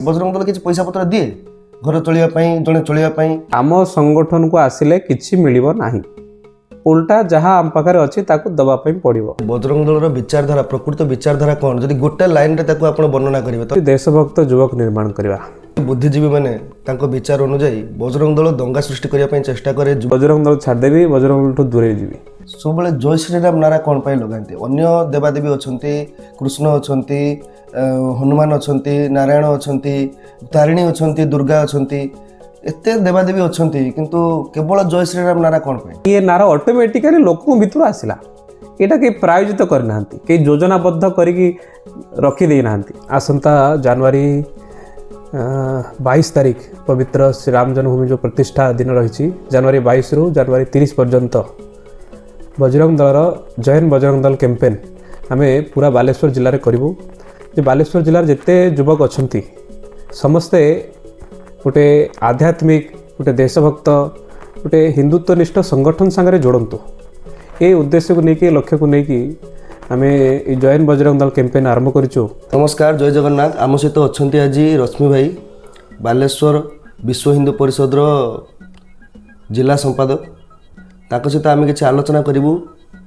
बजरंग दल किसी पैसा पत्र दिए घर चलिया जड़े चलिया आम संगठन को आसिले किछि मिलिबो नाही, उल्टा जहाँ आम पाखे अच्छी दवाई पड़ो। बजरंग दल विचारधारा प्रकृत विचारधारा कौन जब गोटे लाइन रे ताको आपण वर्णना करेंगे तो देशभक्त युवक निर्माण करवा। बुद्धिजीवी मैंने विचार अनुजाई बजरंग दल दंगा सृष्टि करने चेष्टा करे। बजरंग दल छाड़देवी, बजरंग दल ठू दूरे जीवी। सब जय श्रीराम नारा कौन पाई लगाते अन्य देवादेवी अच्छा कृष्ण अच्छा हनुमान अच्छा नारायण अच्छा तारिणी अच्छा दुर्गा अच्छा एते देवादेवी अच्छा किंतु केवल जय श्रीराम नारा कौन पाई ये नारा ऑटोमेटिकली लोक भीतर आसला। यहाँ कहीं प्रायोजित करना कहीं योजनाबद्ध करके रखीदे ना। आसंता जनवरी 22 तारीख पवित्र श्री राम जन्मभूमि जो प्रतिष्ठा दिन रही जनवरी 22 रु जनवरी 30 पर्यंत बजरंग दलर जैन बजरंग दल कैंपेन आम पूरा बालेश्वर जिले में करूँ। बालेश्वर जिलार जिते युवक अच्छा समस्ते गोटे आध्यात्मिक गोटे देशभक्त गोटे हिंदुत्वनिष्ठ संगठन सांगे जोड़तु। ये उद्देश्य को लेकिन लक्ष्य को लेकिन आम जैन बजरंग दल कैंपेन आरंभ करूँ। नमस्कार, जय जगन्नाथ। आम सहित अच्छा आज रश्मि भाई बालेश्वर विश्व हिंदू परिषद जिला संपादक ताक सहित आम किसी आलोचना करूँ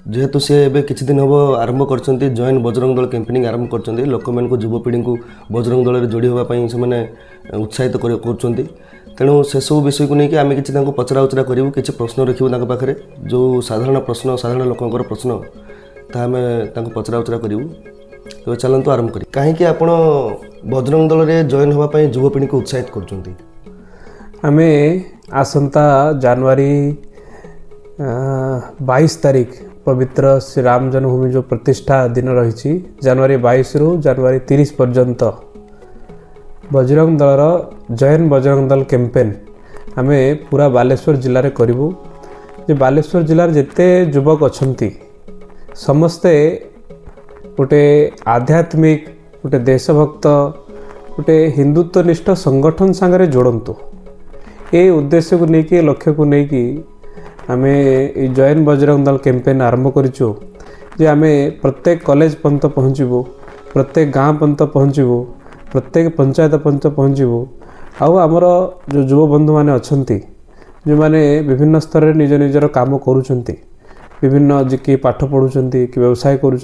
जेहेतु सी ए किसी दिन हम आरंभ कर जैन बजरंग दल कैंपेनिंग आरंभ कर लोक मान युवपीढ़ी को बजरंग दल में जोड़ी होगापी से उत्साहित कर तेणु से सब विषय को लेकिन आम किसी पचरा उचरा करूँ किसी प्रश्न रखू पाखे जो साधारण प्रश्न साधारण लोकंर प्रश्न ताहा आम पचरा उचरा करूँ। तो चलतु आरंभ करें कहीं आप बजरंग दल में जॉइन होगापी युवपीढ़ी को उत्साहित कर आम आसंता जनवरी 22 तारीख पवित्र श्री राम जन्मभूमि जो प्रतिष्ठा दिन रही जनवरी 22 रु जनवरी 30 पर्यंत बजरंग दलर जैन बजरंग दल कैंपेन आम पूरा बालेश्वर जिले में करूँ। बालेश्वर जिलार जिते युवक अच्छा समस्ते गोटे आध्यात्मिक गोटे देशभक्त गोटे हिंदुत्वनिष्ठ संगठन सांगे जोड़तु। ये उद्देश्य को लेकिन लक्ष्य को लेकिन आम जैन बजरंग दल कैंपेन आरंभ करूँ। आम प्रत्येक कॉलेज पर्यंत पहुँचबू, प्रत्येक गाँव पर्यंत पहुँचबू, प्रत्येक पंचायत पर्यंत पहुँचबू। आमर जो युव बंधु मैंने अच्छा जो मैंने विभिन्न स्तर में निज निजर काम करुँच विभिन्न किए पाठ पढ़ुं कि व्यवसाय करुँच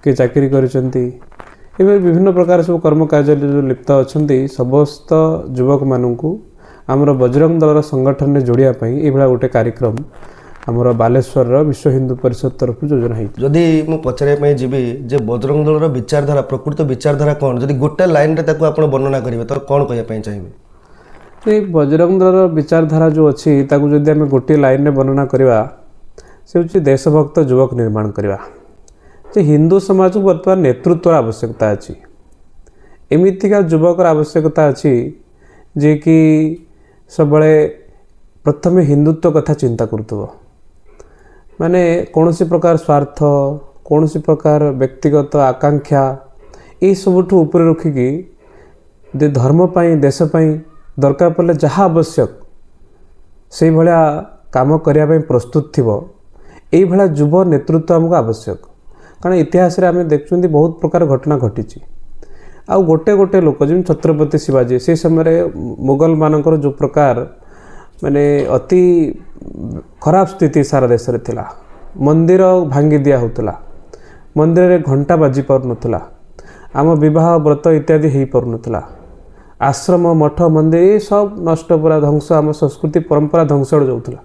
कि चाकरी करुँच विभिन्न प्रकार सब कर्म कार्य जो लिप्त अच्छा समस्त युवक मानू आमर बजरंग दलर संगठन में जोड़ापी ये गोटे कार्यक्रम आमर बालेश्वर विश्व हिंदू परिषद तरफ योजना है। जदि मु पचारे जी जे बजरंग दलर विचारधारा प्रकृत विचारधारा कौन जब गोटे लाइन रे आप वर्णना करेंगे तो कौन कहना चाहिए? बजरंग दलर विचारधारा जो अच्छी जदि आम गोटे लाइन में वर्णना करवा से हूँ देशभक्त युवक निर्माण करवा। हिंदू समाज को बर्तमान नेतृत्व आवश्यकता अच्छी एमतीका युवकर आवश्यकता अच्छी जे कि सब प्रथम हिंदुत्व कथा चिंता करुव माने कौन सी प्रकार स्वार्थ कौन सी प्रकार व्यक्तिगत आकांक्षा ये सबुठ ऊपर रखिकी धर्म पाई देश पाई दरकार पड़े जहाँ आवश्यक से भाया काम करने प्रस्तुत थी ये युव नेतृत्व आमको आवश्यक। कारण इतिहास रे आम देखुं बहुत प्रकार घटना घटी आ गोटे गोटे लोक जमी छत्रपति शिवाजी से समय मुगल मानकर जो प्रकार माने अति खराब स्थिति सारा देश में थिला। मंदिर भांगी दिया होता, मंदिर रे घंटा बाजी पार नथला, आम विवाह व्रत इत्यादि हो पार नथला, आश्रम मठ मंदिर ये सब नष्ट पूरा ध्वंस आम संस्कृति परंपरा ध्वंस जाऊला।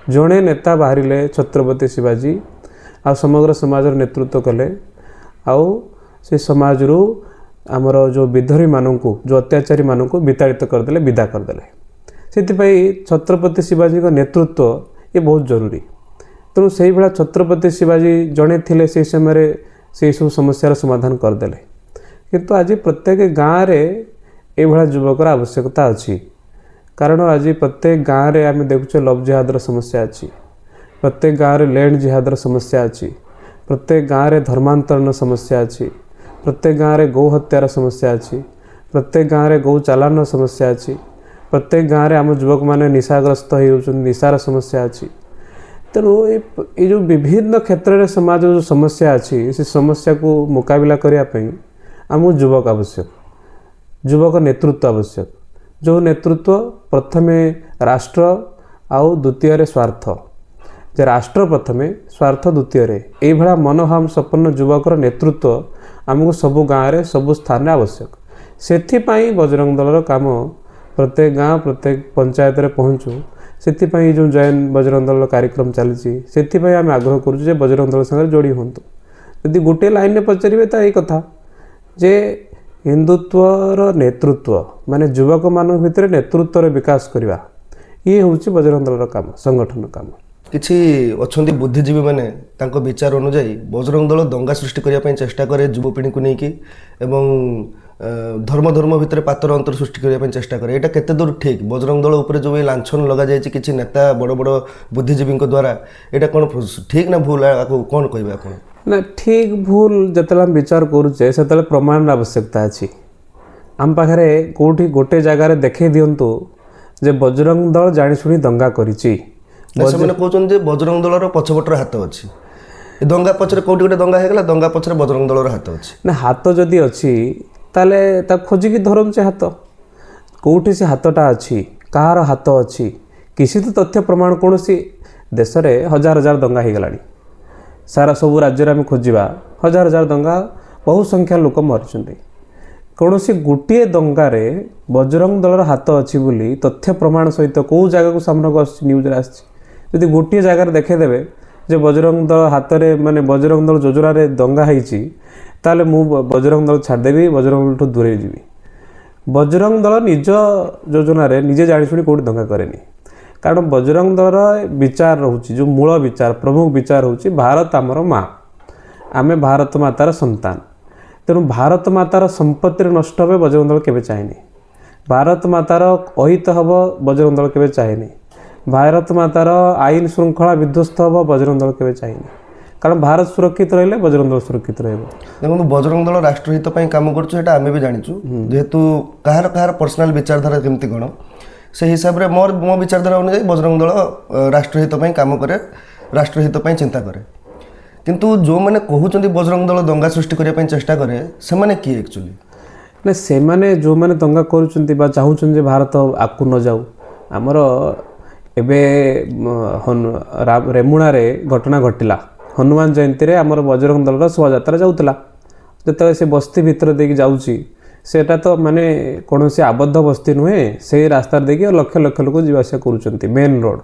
जड़े नेता बाहरिले छत्रपति शिवाजी आ समग्र समाज नेतृत्व कले आउ से समाज रू आमर जो विधर्मी मानू जो अत्याचारी मानू विताड़ित करदे विदा करदे से छत्रपति शिवाजी का नेतृत्व ये बहुत जरूरी। तेणु से भाया छत्रपति शिवाजी जड़े थे से समय से सब समस्यार समाधान करदे किंतु आज प्रत्येक गाँव में ये युवकर आवश्यकता अच्छी। कारण आज प्रत्येक गाँव में आम देखुचे लव जिहादर समस्या अच्छी, प्रत्येक गाँव में लैंड जिहादर समस्या अच्छी, प्रत्येक गाँव में धर्मांतरण समस्या अच्छी, प्रत्येक गाँव में गौ हत्यार समस्या अच्छी, प्रत्येक गाँव में गौ चालान समस्या अच्छी, प्रत्येक गाँव में आम युवक मैंने निशाग्रस्त हो निशार समस्या अच्छी। तेणु ये जो विभिन्न क्षेत्र में समाज जो समस्या अच्छी से समस्या को मुकाबला करने आम युवक आवश्यक। ଯୁବକ ନେତୃତ୍ୱ ଆବଶ୍ୟକ, ଯେଉଁ ନେତୃତ୍ୱ ପ୍ରଥମେ ରାଷ୍ଟ୍ର ଆଉ ଦ୍ୱିତୀୟରେ ସ୍ୱାର୍ଥ, ଯେ ରାଷ୍ଟ୍ର ପ୍ରଥମେ ସ୍ୱାର୍ଥ ଦ୍ୱିତୀୟରେ, ଏଇଭଳିଆ ମନୋଭାବ ସମ୍ପନ୍ନ ଯୁବକର ନେତୃତ୍ୱ ଆମକୁ ସବୁ ଗାଁରେ ସବୁ ସ୍ଥାନରେ ଆବଶ୍ୟକ। ସେଥିପାଇଁ ବଜରଙ୍ଗ ଦଳର କାମ ପ୍ରତ୍ୟେକ ଗାଁ ପ୍ରତ୍ୟେକ ପଞ୍ଚାୟତରେ ପହଞ୍ଚୁ, ସେଥିପାଇଁ ଯେଉଁ ଜୈନ ବଜରଙ୍ଗ ଦଳର କାର୍ଯ୍ୟକ୍ରମ ଚାଲିଛି, ସେଥିପାଇଁ ଆମେ ଆଗ୍ରହ କରୁଛୁ ଯେ ବଜରଙ୍ଗ ଦଳ ସାଙ୍ଗରେ ଯୋଡ଼ି ହୁଅନ୍ତୁ। ଯଦି ଗୋଟିଏ ଲାଇନରେ ପଚାରିବେ ତ ଏଇ କଥା ଯେ ହିନ୍ଦୁତ୍ୱର ନେତୃତ୍ୱ ମାନେ ଯୁବକମାନଙ୍କ ଭିତରେ ନେତୃତ୍ୱର ବିକାଶ କରିବା, ଇଏ ହେଉଛି ବଜରଙ୍ଗ ଦଳର କାମ, ସଂଗଠନ କାମ। କିଛି ଅଛନ୍ତି ବୁଦ୍ଧିଜୀବୀ ମାନେ ତାଙ୍କ ବିଚାର ଅନୁଯାୟୀ ବଜରଙ୍ଗ ଦଳ ଦଙ୍ଗା ସୃଷ୍ଟି କରିବା ପାଇଁ ଚେଷ୍ଟା କରେ ଯୁବପିଢ଼ିଙ୍କୁ ନେଇକି, ଏବଂ ଧର୍ମ ଭିତରେ ପାତର ଅନ୍ତର ସୃଷ୍ଟି କରିବା ପାଇଁ ଚେଷ୍ଟା କରେ। ଏଇଟା କେତେ ଦୂର ଠିକ୍? ବଜରଙ୍ଗ ଦଳ ଉପରେ ଯେଉଁ ଲାଞ୍ଛନ ଲଗାଯାଇଛି କିଛି ନେତା ବଡ଼ ବଡ଼ ବୁଦ୍ଧିଜୀବୀଙ୍କ ଦ୍ୱାରା, ଏଇଟା କ'ଣ ଠିକ୍ ନା ଭୁଲ? ଆକୁ କ'ଣ କହିବେ ଆପଣ? ନା, ଠିକ୍ ଭୁଲ ଯେତେବେଳେ ଆମେ ବିଚାର କରୁଛେ ସେତେବେଳେ ପ୍ରମାଣର ଆବଶ୍ୟକତା ଅଛି। ଆମ ପାଖରେ କେଉଁଠି ଗୋଟେ ଜାଗାରେ ଦେଖାଇ ଦିଅନ୍ତୁ ଯେ ବଜରଙ୍ଗ ଦଳ ଜାଣିଶୁଣି ଦଙ୍ଗା କରିଛି। ସେମାନେ କହୁଛନ୍ତି ଯେ ବଜରଙ୍ଗ ଦଳର ପଛପଟର ହାତ ଅଛି। ଏ ଦଙ୍ଗା ପଛରେ କେଉଁଠି ଗୋଟେ ଦଙ୍ଗା ହେଇଗଲା, ଦଙ୍ଗା ପଛରେ ବଜରଙ୍ଗ ଦଳର ହାତ ଅଛି। ନା, ହାତ ଯଦି ଅଛି ତାହେଲେ ତାକୁ ଖୋଜିକି ଧରନ୍ତୁ ହାତ, କେଉଁଠି ସେ ହାତଟା ଅଛି, କାହାର ହାତ ଅଛି, କିଛି ତ ତଥ୍ୟ ପ୍ରମାଣ। କୌଣସି ଦେଶରେ ହଜାର ହଜାର ଦଙ୍ଗା ହେଇଗଲାଣି, ସାରା ସବୁ ରାଜ୍ୟରେ ଆମେ ଖୋଜିବା, ହଜାର ହଜାର ଦଙ୍ଗା, ବହୁ ସଂଖ୍ୟା ଲୋକ ମରିଛନ୍ତି। କୌଣସି ଗୋଟିଏ ଦଙ୍ଗାରେ ବଜରଙ୍ଗ ଦଳର ହାତ ଅଛି ବୋଲି ତଥ୍ୟ ପ୍ରମାଣ ସହିତ କେଉଁ ଜାଗାକୁ ସାମ୍ନାକୁ ଆସୁଛି, ନ୍ୟୁଜ୍ରେ ଆସିଛି? ଯଦି ଗୋଟିଏ ଜାଗାରେ ଦେଖାଇଦେବେ ଯେ ବଜରଙ୍ଗ ଦଳ ହାତରେ ମାନେ ବଜରଙ୍ଗ ଦଳ ଯୋଜନାରେ ଦଙ୍ଗା ହେଇଛି, ତାହେଲେ ମୁଁ ବଜରଙ୍ଗ ଦଳ ଛାଡ଼ିଦେବି, ବଜରଙ୍ଗ ଦଳଠୁ ଦୂରେଇ ଯିବି। ବଜରଙ୍ଗ ଦଳ ନିଜ ଯୋଜନାରେ ନିଜେ ଜାଣିଶୁଣି କେଉଁଠି ଦଙ୍ଗା କରେନି। କାରଣ ବଜରଙ୍ଗ ଦଳର ବିଚାର ରହୁଛି, ଯେଉଁ ମୂଳ ବିଚାର, ପ୍ରମୁଖ ବିଚାର ହେଉଛି ଭାରତ ଆମର ମା, ଆମେ ଭାରତ ମାତାର ସନ୍ତାନ। ତେଣୁ ଭାରତ ମାତାର ସମ୍ପତ୍ତିରେ ନଷ୍ଟ ହେବେ ବଜରଙ୍ଗ ଦଳ କେବେ ଚାହେଁନି। ଭାରତ ମାତାର ଅହିତ ହେବ ବଜରଙ୍ଗ ଦଳ କେବେ ଚାହେଁନି। ଭାରତ ମାତାର ଆଇନ ଶୃଙ୍ଖଳା ବିଧ୍ୱସ୍ତ ହେବ ବଜରଙ୍ଗ ଦଳ କେବେ ଚାହେଁନି। କାରଣ ଭାରତ ସୁରକ୍ଷିତ ରହିଲେ ବଜରଙ୍ଗ ଦଳ ସୁରକ୍ଷିତ ରହିବ। ଦେଖନ୍ତୁ, ବଜରଙ୍ଗ ଦଳ ରାଷ୍ଟ୍ରହିତ ପାଇଁ କାମ କରୁଛୁ, ଏଇଟା ଆମେ ବି ଜାଣିଛୁ। ଯେହେତୁ କାହାର ପର୍ସନାଲ ବିଚାରଧାରା କେମିତି କ'ଣ, ସେହି ହିସାବରେ ମୋ ବିଚାରଧାରା ଅନୁଯାୟୀ ବଜରଙ୍ଗ ଦଳ ରାଷ୍ଟ୍ରହିତ ପାଇଁ କାମ କରେ, ରାଷ୍ଟ୍ରହିତ ପାଇଁ ଚିନ୍ତା କରେ। କିନ୍ତୁ ଯେଉଁମାନେ କହୁଛନ୍ତି ବଜରଙ୍ଗ ଦଳ ଦଙ୍ଗା ସୃଷ୍ଟି କରିବା ପାଇଁ ଚେଷ୍ଟା କରେ, ସେମାନେ କିଏ ଆକ୍ଚୁଆଲି? ନା, ସେମାନେ ଯେଉଁମାନେ ଦଙ୍ଗା କରୁଛନ୍ତି ବା ଚାହୁଁଛନ୍ତି ଯେ ଭାରତ ଆଗକୁ ନ ଯାଉ, ଆମର ଏବେ ରେମୁଣାରେ ଘଟଣା ଘଟିଲା, ହନୁମାନ ଜୟନ୍ତୀରେ ଆମର ବଜରଙ୍ଗ ଦଳର ଶୋଭାଯାତ୍ରା ଯାଉଥିଲା। ଯେତେବେଳେ ସେ ବସ୍ତି ଭିତରେ ଦେଇକି ଯାଉଛି, ସେଟା ତ ମାନେ କୌଣସି ଆବଦ୍ଧ ବସ୍ତି ନୁହେଁ, ସେଇ ରାସ୍ତାରେ ଦେଇକି ଲକ୍ଷ ଲକ୍ଷ ଲୋକ ଯିବା ଆସିବା କରୁଛନ୍ତି, ମେନ୍ ରୋଡ଼।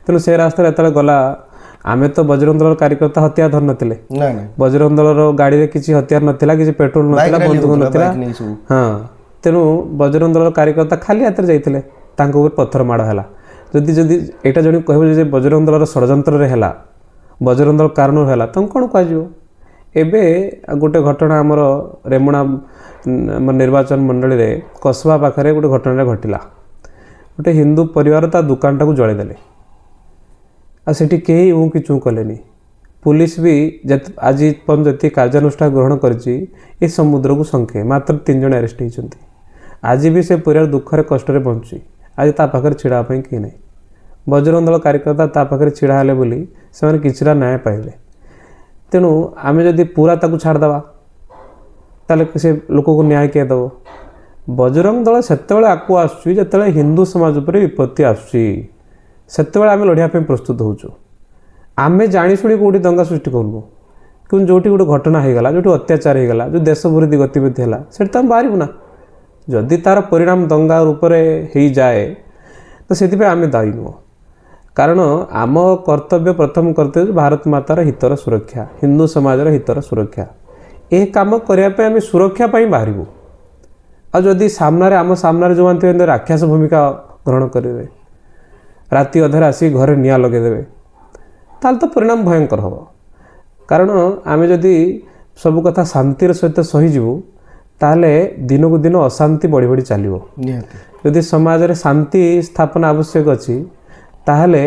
ତେଣୁ ସେ ରାସ୍ତାରେ ଯେତେବେଳେ ଗଲା, ଆମେ ତ ବଜରଙ୍ଗ ଦଳର କାର୍ଯ୍ୟକର୍ତ୍ତା ହତିଆର ଧରିନଥିଲେ, ବଜରଙ୍ଗ ଦଳର ଗାଡ଼ିରେ କିଛି ହତିଆର ନଥିଲା, କିଛି ପେଟ୍ରୋଲ ନଥିଲା, ବନ୍ଧୁକ ନଥିଲା। ହଁ, ତେଣୁ ବଜରଙ୍ଗ ଦଳର କାର୍ଯ୍ୟକର୍ତ୍ତା ଖାଲି ହାତରେ ଯାଇଥିଲେ, ତାଙ୍କ ଉପରେ ପଥର ମାଡ଼ ହେଲା। ଯଦି ଏଇଟା ଜଣେ କହିବ ଯେ ବଜରଙ୍ଗ ଦଳର ଷଡ଼ଯନ୍ତ୍ରରେ ହେଲା, ବଜରଙ୍ଗ ଦଳ କାରଣରୁ ହେଲା, ତାଙ୍କୁ କ'ଣ କୁହାଯିବ? ଏବେ ଗୋଟେ ଘଟଣା ଆମର ରେମୁଣା ଆମର ନିର୍ବାଚନ ମଣ୍ଡଳୀରେ କସବା ପାଖରେ ଗୋଟେ ଘଟଣାରେ ଘଟିଲା। ଗୋଟେ ହିନ୍ଦୁ ପରିବାର ତା ଦୋକାନଟାକୁ ଜଳେଇଦେଲେ, ଆଉ ସେଠି କେହି ଉଁ କି ଚୁଁ କଲେନି। ପୁଲିସ ବି ଆଜି ପର୍ଯ୍ୟନ୍ତ ଯେତିକି କାର୍ଯ୍ୟାନୁଷ୍ଠାନ ଗ୍ରହଣ କରିଛି, ଏ ସମୁଦ୍ରକୁ ଶଙ୍ଖେ, ମାତ୍ର 3 ଜଣ ଆରେଷ୍ଟ ହେଇଛନ୍ତି। ଆଜି ବି ସେ ପରିବାର ଦୁଃଖରେ କଷ୍ଟରେ ବଞ୍ଚୁଛି। ଆଜି ତା ପାଖରେ ଛିଡ଼ା ହେବା ପାଇଁ କେହି ନାହିଁ। ବଜରଙ୍ଗ ଦଳ କାର୍ଯ୍ୟକର୍ତ୍ତା ତା ପାଖରେ ଛିଡ଼ା ହେଲେ ବୋଲି ସେମାନେ କିଛିଟା ନ୍ୟାୟ ପାଇଲେ। ତେଣୁ ଆମେ ଯଦି ପୁରା ତାକୁ ଛାଡ଼ିଦେବା, ତାହେଲେ ସେ ଲୋକକୁ ନ୍ୟାୟ କିଏ ଦେବ? ବଜରଙ୍ଗ ଦଳ ସେତେବେଳେ ଆଗକୁ ଆସୁଛି ଯେତେବେଳେ ହିନ୍ଦୁ ସମାଜ ଉପରେ ବିପତ୍ତି ଆସୁଛି, ସେତେବେଳେ ଆମେ ଲଢ଼ିବା ପାଇଁ ପ୍ରସ୍ତୁତ ହେଉଛୁ। ଆମେ ଜାଣିଶୁଣି କେଉଁଠି ଦଙ୍ଗା ସୃଷ୍ଟି କରୁନୁ। କିନ୍ତୁ ଯେଉଁଠି ଗୋଟେ ଘଟଣା ହେଇଗଲା, ଯେଉଁଠି ଅତ୍ୟାଚାର ହେଇଗଲା, ଯେଉଁ ଦେଶ ବିରୋଧୀ ଗତିବିଧି ହେଲା, ସେଠି ତ ଆମେ ବାହାରିବୁ ନା। ଯଦି ତା'ର ପରିଣାମ ଦଙ୍ଗା ରୂପରେ ହେଇଯାଏ, ତ ସେଥିପାଇଁ ଆମେ ଦାୟୀ ନୁହଁ। କାରଣ ଆମ କର୍ତ୍ତବ୍ୟ, ପ୍ରଥମ କର୍ତ୍ତବ୍ୟ ଭାରତ ମାତାର ହିତର ସୁରକ୍ଷା, ହିନ୍ଦୁ ସମାଜର ହିତର ସୁରକ୍ଷା। ଏ କାମ କରିବା ପାଇଁ ଆମେ ସୁରକ୍ଷା ପାଇଁ ବାହାରିବୁ। ଆଉ ଯଦି ଆମ ସାମ୍ନାରେ ଯେଉଁମାନେ ଥିବେ ରାକ୍ଷସ ଭୂମିକା ଗ୍ରହଣ କରିବେ, ରାତି ଅଧରେ ଆସିକି ଘରେ ନିଆଁ ଲଗାଇଦେବେ, ତାହେଲେ ତ ପରିଣାମ ଭୟଙ୍କର ହେବ। କାରଣ ଆମେ ଯଦି ସବୁ କଥା ଶାନ୍ତିର ସହିତ ସହିଯିବୁ, ତାହେଲେ ଦିନକୁ ଦିନ ଅଶାନ୍ତି ବଢ଼ି ବଢ଼ି ଚାଲିବ। ଯଦି ସମାଜରେ ଶାନ୍ତି ସ୍ଥାପନା ଆବଶ୍ୟକ ଅଛି, ତାହେଲେ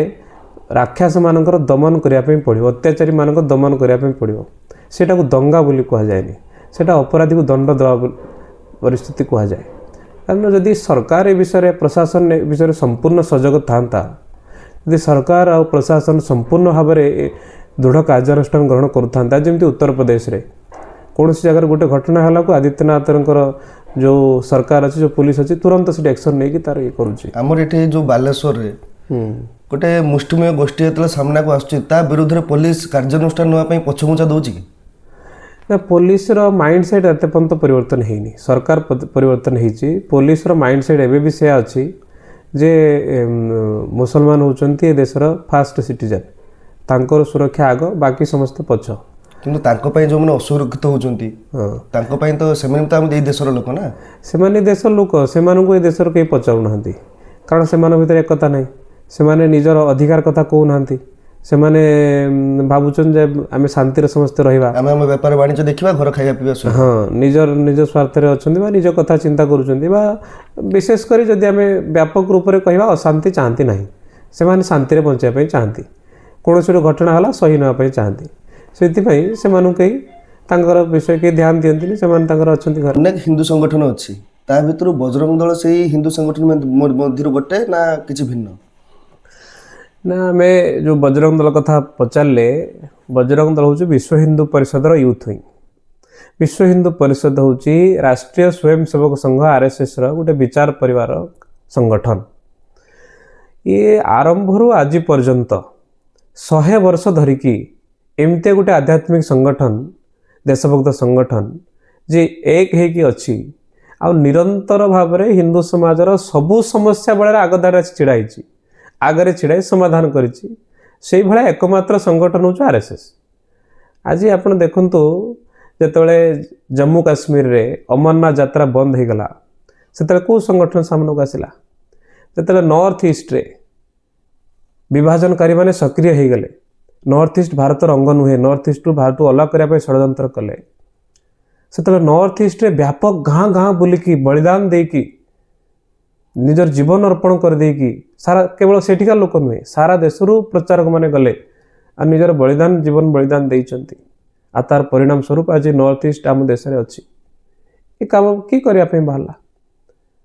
ରାକ୍ଷସମାନଙ୍କର ଦମନ କରିବା ପାଇଁ ପଡ଼ିବ, ଅତ୍ୟାଚାରୀମାନଙ୍କ ଦମନ କରିବା ପାଇଁ ପଡ଼ିବ। ସେଇଟାକୁ ଦଙ୍ଗା ବୋଲି କୁହାଯାଏନି, ସେଇଟା ଅପରାଧୀକୁ ଦଣ୍ଡ ଦେବା ପରିସ୍ଥିତି କୁହାଯାଏ। କାରଣ ଯଦି ସରକାର ଏ ବିଷୟରେ, ପ୍ରଶାସନ ଏ ବିଷୟରେ ସମ୍ପୂର୍ଣ୍ଣ ସଜାଗ ଥାଆନ୍ତା, ଯଦି ସରକାର ଆଉ ପ୍ରଶାସନ ସମ୍ପୂର୍ଣ୍ଣ ଭାବରେ ଦୃଢ଼ କାର୍ଯ୍ୟାନୁଷ୍ଠାନ ଗ୍ରହଣ କରୁଥାନ୍ତା, ଯେମିତି ଉତ୍ତରପ୍ରଦେଶରେ କୌଣସି ଜାଗାରେ ଗୋଟେ ଘଟଣା ହେଲାକୁ ଆଦିତ୍ୟନାଥଙ୍କର जो सरकार अच्छी जो पुलिस अच्छी तुरंत से एक्शन नहीं कि तार ये करुच्ची आमर ये जो बालेश्वर रे गोटे मुष्टिमेय गोष्ठी जो सामना को आसुच्ची ता विरुद्ध रे पुलिस कार्यानुष्ठान नापी पछघुंचा दौची कि ना पुलिस माइंड सेट एत पर्यंत परिवर्तन होनी सरकार परिवर्तन होती पुलिस माइंड सेट एवं भी से अच्छी जे मुसलमान होचंती ए देशर फास्ट सिटीजन तांकर सुरक्षा आग बाकी समस्त पछ किंतु तांको पई जो माने असुरक्षित होचंती तांको पई तो सेमाने तो हम एई देशर लोक ना सेमाने देशर लोक सेमानकु ए देशर केही पचाउ नाहंती कारण सेमान भितर एकता नाही सेमाने निजर अधिकार कथा कहू नाहंती सेमाने भाबुचन जे आमे शांति समस्ते रहिबा आमे व्यापार वाणिज्य देखिबा घर खाइबा पीबा हाँ निज स्वार्थ रे अछंती बा निज कथा चिंता करूचंती बा विशेष करी जदि आमे व्यापक रूप रे कहबा अशांति चाहती नाही सेमाने शांति रे बंचाय पई चाहती कोनोसी घटना हला सही नवा पई चाहती सेतिपई सेमानु केही तांकर विषय के ध्यान दियंती सेमान तांकर अछंती घर अनेक हिंदू संगठन अछि ता भितर बजरंग दल सेही हिंदू संगठन मध्यरु गोटे ना किछि भिन्न ना आमे जो बजरंग दल कथा पचारे बजरंग दल हूँ विश्व हिंदू परिषद यूथ विंग विश्व हिंदू परिषद हूँ राष्ट्रीय स्वयंसेवक संघ आरएसएस गोटे विचार परिवार संगठन ये आरंभ आज पर्यंत 100 वर्ष धरिकी एमती गोटे आध्यात्मिक संगठन देशभक्त संगठन जे एक होगी अच्छी आ निरंतर भाव में हिंदू समाजर सबू समस्या बेले आगदार छिड़ाई आगरे छिड़ाई समाधान करिछि से भाया एकमात्र संगठन हूँ आरएसएस आज आप देखु जिते जम्मू काश्मीर रे अमरनाथ यात्रा बंद हो गला से कौ संगठन सामना को आसला जिते नॉर्थ ईस्ट रे विभाजनकारी माने सक्रिय हो गले नॉर्थ ईस्ट भारत अंग नुहे नॉर्थ ईस्ट भारत अलग करने षड्यंत्र कले से नॉर्थ ईस्ट रे व्यापक गाँ गाँ बुलिकी बलिदान देकी निजर जीवन अर्पण कर देकी सारा केवल सेठिका लोक नुहे सारा देशरू प्रचारक माने गले आ निजर बलिदान जीवन बलिदान देइचंती आ तार परिणाम स्वरूप आज नॉर्थ ईस्ट आम देश में अच्छी ये काम कि करने बाहला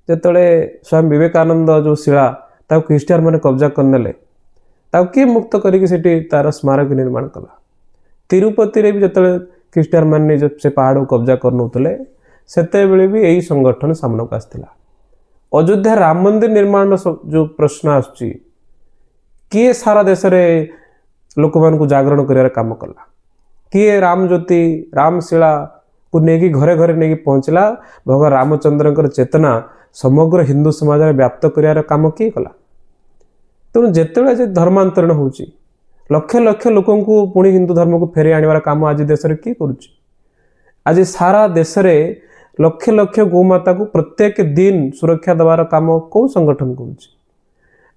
जिते स्वामी विवेकानंद जो शिला ताको ख्रीस्टियान मैंने कब्जा करने किए मुक्त करके तार स्मारक निर्माण कला तिरुपति रे भी जिते ख्रीस्टियान मैंने जो से पहाड़ को कब्जा करनौले सेते बेले भी यही संगठन सामना को आसला अयोध्या राम मंदिर निर्माण जो प्रश्न आसुची किए सारा देश में लोक मान जागरण कर काम कला किए राम ज्योति रामशिला को लेकिन घरे घरे नहीं पहुँचला भगवान रामचंद्र चेतना समग्र हिंदू समाज में व्याप्त कर काम किए कला तेणु जिते धर्मांतरण हो लक्ष लक्ष लोक पुणी हिंदू धर्म को फेरी आने काम आज देश में किए करुच्ची आज सारा देश में लक्ष लक्ष गौमाता को प्रत्येक दिन सुरक्षा देवार काम कौ संगठन करुच्ची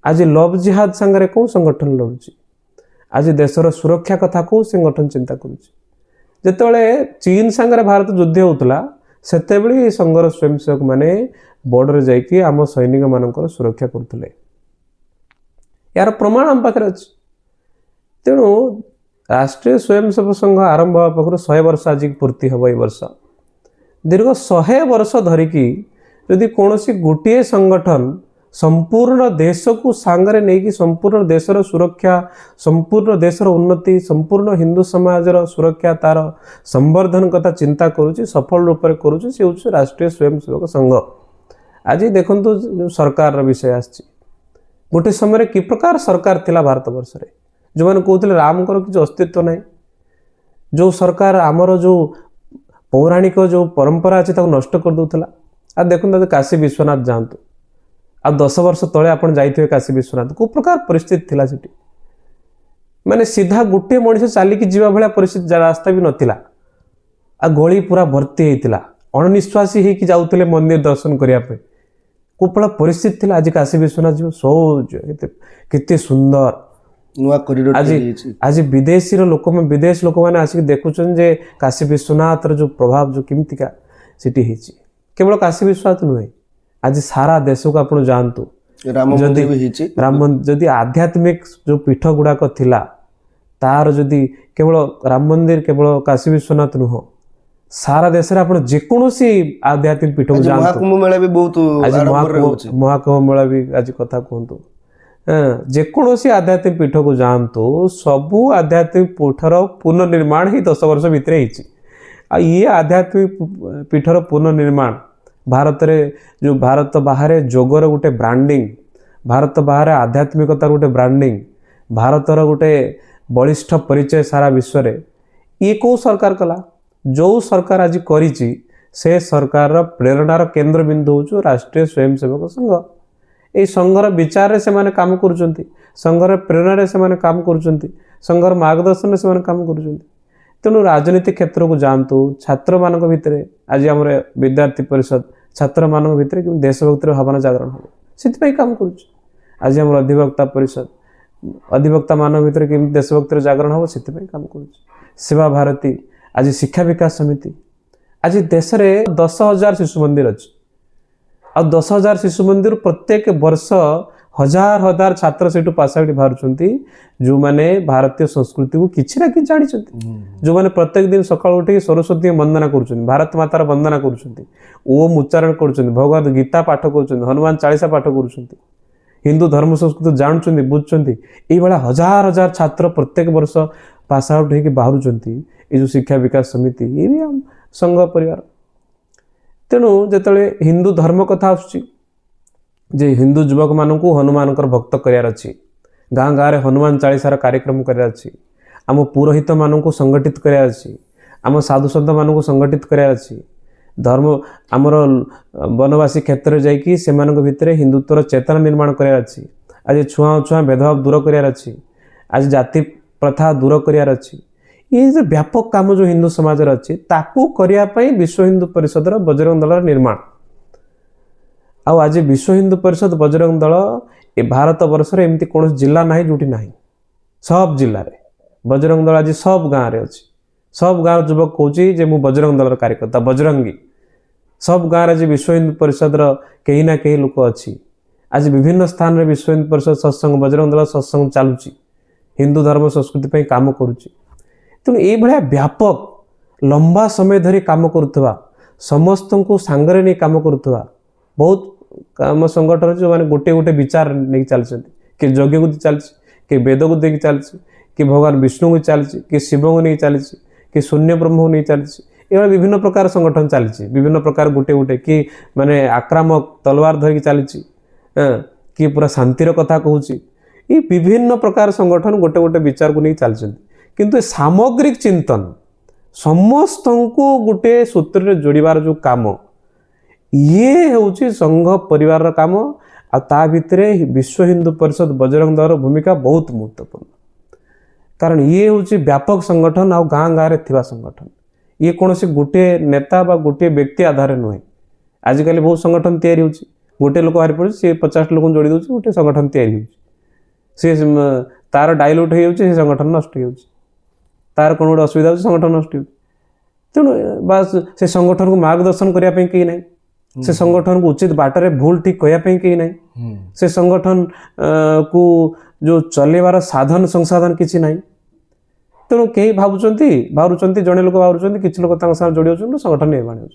आज लव जिहाद सांगे कौ संगठन लड़ुची आज देशर सुरक्षा कथा कौ संगठन चिंता करुच्ची जिते चीन सांगे भारत युद्ध होता से संघर स्वयंसेवक मैंने बॉर्डर जाकि आम सैनिक मान सुरक्षा करुले यार प्रमाण आम पाखे अच्छी तेणु राष्ट्रीय स्वयंसेवक संघ आरंभ हवा पाखर 100 वर्ष आज पूर्ति हम ये वर्ष दीर्घ 100 वर्ष धरिकी यदि कौन गोटे संगठन संपूर्ण देश को सांगरे नहीं संपूर्ण देशर सुरक्षा संपूर्ण देशर उन्नति संपूर्ण हिंदू समाजर सुरक्षा तार संवर्धन कथा चिंता करुच्ची सफल रूप से करुच्ची से हूँ राष्ट्रीय स्वयंसेवक संघ आज देखु सरकार विषय आसी गोटे समय कि प्रकार सरकार थिला भारत वर्ष रे जो मैंने कहते राम किसी अस्तित्व ना जो सरकार आमर जो पौराणिक जो परंपरा अच्छी नष्ट कर दूला आ देखते काशी विश्वनाथ जातु आ 10 वर्ष तले आप जाइए काशी विश्वनाथ को प्रकार परिस्थिति थिला सेठी माने सीधा गोटे मनीष चलिकी जीवा भाया परिस्थिति रास्ता भी नथिला आ गली पूरा भर्ती होता अणनिश्वासी होगी जाऊे मंदिर दर्शन करने कोपड़ा परिस्थिति थिला आज काशी विश्वनाथ जीव सौज केते सुंदर नुआ कॉरिडोर आज विदेशी लोक विदेश लोक मैंने आसिक देखुन जे काशी विश्वनाथ जो प्रभाव जो किमतिका सिटी होती केवल काशी विश्वनाथ नुहे आज सारा देश को आप जानतु राम जदि आध्यात्मिक जो पीठ गुड़ाक थिला तार जदि केवल राम मंदिर केवल काशी विश्वनाथ नुह सारा देश में आप जेकोसी आध्यात्मिक पीठ को जानतु मेला भी बहुत आज महाकुंभ मेला भी आज कथा कहतु जेकोसी आध्यात्मिक पीठ को जानतु सबू आध्यात्मिक पीठर पुनर्निर्माण ही 10 वर्ष भितर ये आध्यात्मिक पीठर पुनर्निर्माण ଭାରତରେ ଯେଉଁ ଭାରତ ବାହାରେ ଯୋଗର ଗୋଟେ ବ୍ରାଣ୍ଡିଂ, ଭାରତ ବାହାରେ ଆଧ୍ୟାତ୍ମିକତାର ଗୋଟେ ବ୍ରାଣ୍ଡିଂ, ଭାରତର ଗୋଟେ ବଳିଷ୍ଠ ପରିଚୟ ସାରା ବିଶ୍ୱରେ, ଇଏ କେଉଁ ସରକାର କଲା? ଯେଉଁ ସରକାର ଆଜି କରିଛି ସେ ସରକାରର ପ୍ରେରଣାର କେନ୍ଦ୍ରବିନ୍ଦୁ ହେଉଛି ରାଷ୍ଟ୍ରୀୟ ସ୍ୱୟଂସେବକ ସଂଘ। এই ସଂଘର ବିଚାରରେ ସେମାନେ କାମ କରୁଛନ୍ତି, ସଂଘର ପ୍ରେରଣାରେ ସେମାନେ କାମ କରୁଛନ୍ତି, ସଂଘର ମାର୍ଗଦର୍ଶନରେ ସେମାନେ କାମ କରୁଛନ୍ତି। ତେଣୁ ରାଜନୀତି କ୍ଷେତ୍ରକୁ ଯାଆନ୍ତୁ, ଛାତ୍ରମାନଙ୍କ ଭିତରେ ଆଜି ଆମର ବିଦ୍ୟାର୍ଥୀ ପରିଷଦ ଛାତ୍ରମାନଙ୍କ ଭିତରେ କିନ୍ତୁ ଦେଶଭକ୍ତିର ଭାବନା ଜାଗରଣ ହେବ, ସେଥିପାଇଁ କାମ କରୁଛି। ଆଜି ଆମର ଅଧିବକ୍ତା ପରିଷଦ ଅଧିବକ୍ତାମାନଙ୍କ ଭିତରେ କେମିତି ଦେଶଭକ୍ତିର ଜାଗରଣ ହେବ ସେଥିପାଇଁ କାମ କରୁଛି। ସେବା ଭାରତୀ, ଆଜି ଶିକ୍ଷା ବିକାଶ ସମିତି, ଆଜି ଦେଶରେ 10,000 ଶିଶୁ ମନ୍ଦିର ଅଛି। ଆଉ 10,000 ଶିଶୁ ମନ୍ଦିର ପ୍ରତ୍ୟେକ ବର୍ଷ ହଜାର ହଜାର ଛାତ୍ର ସେଠୁ ପାସ୍ ଆଉଟ୍ ବାହାରୁଛନ୍ତି, ଯେଉଁମାନେ ଭାରତୀୟ ସଂସ୍କୃତିକୁ କିଛି ନା କିଛି ଜାଣିଛନ୍ତି, ଯେଉଁମାନେ ପ୍ରତ୍ୟେକ ଦିନ ସକାଳୁ ଉଠିକି ସରସ୍ୱତୀ ବନ୍ଦନା କରୁଛନ୍ତି, ଭାରତ ମାତାର ବନ୍ଦନା କରୁଛନ୍ତି, ଓମ୍ ଉଚ୍ଚାରଣ କରୁଛନ୍ତି, ଭଗବତ ଗୀତା ପାଠ କରୁଛନ୍ତି, ହନୁମାନ ଚାଳିଶା ପାଠ କରୁଛନ୍ତି, ହିନ୍ଦୁ ଧର୍ମ ସଂସ୍କୃତି ଜାଣୁଛନ୍ତି, ବୁଝୁଛନ୍ତି। ଏଇଭଳିଆ ହଜାର ହଜାର ଛାତ୍ର ପ୍ରତ୍ୟେକ ବର୍ଷ ପାସ୍ ଆଉଟ୍ ହେଇକି ବାହାରୁଛନ୍ତି। ଏଇ ଯେଉଁ ଶିକ୍ଷା ବିକାଶ ସମିତି, ଇଏ ବି ଆମ ସଂଘ ପରିବାର। ତେଣୁ ଯେତେବେଳେ ହିନ୍ଦୁ ଧର୍ମ କଥା ଆସୁଛି, ଯେ ହିନ୍ଦୁ ଯୁବକମାନଙ୍କୁ ହନୁମାନଙ୍କର ଭକ୍ତ କରିବାର ଅଛି, ଗାଁ ଗାଁରେ ହନୁମାନ ଚାଳିଶାର କାର୍ଯ୍ୟକ୍ରମ କରିବାର ଅଛି, ଆମ ପୁରୋହିତମାନଙ୍କୁ ସଂଗଠିତ କରିବାର ଅଛି, ଆମ ସାଧୁସନ୍ଥମାନଙ୍କୁ ସଂଗଠିତ କରିବାର ଅଛି, ଧର୍ମ ଆମର ବନବାସୀ କ୍ଷେତ୍ରରେ ଯାଇକି ସେମାନଙ୍କ ଭିତରେ ହିନ୍ଦୁତ୍ୱର ଚେତନା ନିର୍ମାଣ କରିବାର ଅଛି। ଆଜି ଛୁଆଁ ଭେଦଭାବ ଦୂର କରିବାର ଅଛି, ଆଜି ଜାତି ପ୍ରଥା ଦୂର କରିବାର ଅଛି। ये जो व्यापक काम जो हिंदू समाज अच्छी ताकू करने विश्व हिंदू परिषदर बजरंग दल निर्माण। आज विश्व हिंदू परिषद बजरंग दल ए भारत वर्ष एमती कौन जिला ना जो ना सब जिले में बजरंग दल आज सब गाँव में अच्छी। सब गाँव युवक कौची जे मु बजरंग दल कार्यकर्ता बजरंगी। सब गाँव में विश्व हिंदू परिषदर कहीं ना कहीं लोक अच्छी। आज विभिन्न स्थान में विश्व हिंदू परिषद सत्संग बजरंग दल सत्संग चलुची, हिंदू धर्म संस्कृति काम करुच्ची। तेणु ये व्यापक लंबा समय धरी काम करुवा समस्त को सांगरे नहीं काम करुवा बहुत आम संगठन जो मैंने गोटे गोटे विचार नहीं चलती, कि यज्ञ को चलती, कि वेद को देखिए चलती, कि भगवान विष्णु को चलती, कि शिव को नहीं चलती, कि शून्य ब्रह्म को नहीं चलती। ये विभिन्न प्रकार संगठन चलती, विभिन्न प्रकार गोटे गोटे कि माने आक्रामक तलवार धरिकी चलती, कि पूरा शांतिर कथा कहूँ। ये विभिन्न प्रकार संगठन गोटे गोटे विचार को नहीं चलती, किंतु सामग्रिक चिंतन समस्त को गोटे सूत्र जोड़ार जो काम ये हूँ संघ परिवार काम। आ भितर विश्व हिंदू परिषद बजरंग दल भूमिका बहुत महत्वपूर्ण, कारण ये हूँ व्यापक संगठन आ गाँ गाँव में थिबा संगठन। ये कौन से गोटे नेता बा गोटे व्यक्ति आधार नुहे। आजिकल बहुत संगठन तैयारी होची, गोटे लोक बाहरी पड़े सी 50 लोक जोड़ी दूसरी गोटे संगठन तैयारी होची, सी तार डाइल्यूट हो संगठन नष्ट हो, तार कौन गोटे असुविधा हो संगठन नष्ट हो। तेणु बास से संगठन को मार्गदर्शन करने कहीं ना, से संगठन को उचित बाटर भूल ठीक कहवाई कहीं ना, से संगठन को जो चलेबार साधन संसाधन किसी ना। तेणु कई भावुंट जड़े लोक भावुंट कि लोक जोड़ी होती संगठन निर्माण हो,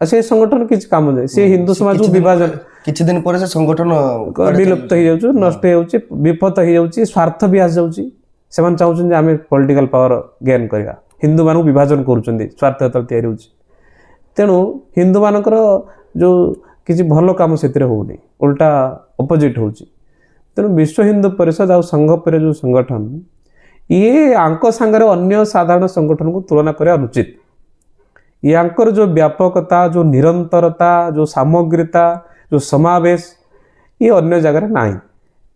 से संगठन किसी काम जाए सी हिंदू समाज को विभाजन किछि दिन पर से संगठन विलुप्त हो जाउछ, नष्ट हो जाउछ, विफत हो जाउछ, स्वार्थ भी आस जाउछ। सेमान चाहूछन जे आमे पॉलिटिकल पावर गेन करवा, हिंदू मानक विभाजन करूछन स्वार्थ तैयारी होउछ। तेणु हिंदू मानकर जो किसी भल काम से होनी उल्टा अपोजिट होउछ। तेणु विश्व हिंदू परिषद आ संघ पर जो संगठन ये आंक सांगरे अन्य साधारण संगठन को तुलना करा अनुचित। ये आंकर जो व्यापकता, जो निरंतरता, जो सामग्रिता, जो समावेश ये अन्य जगह ना।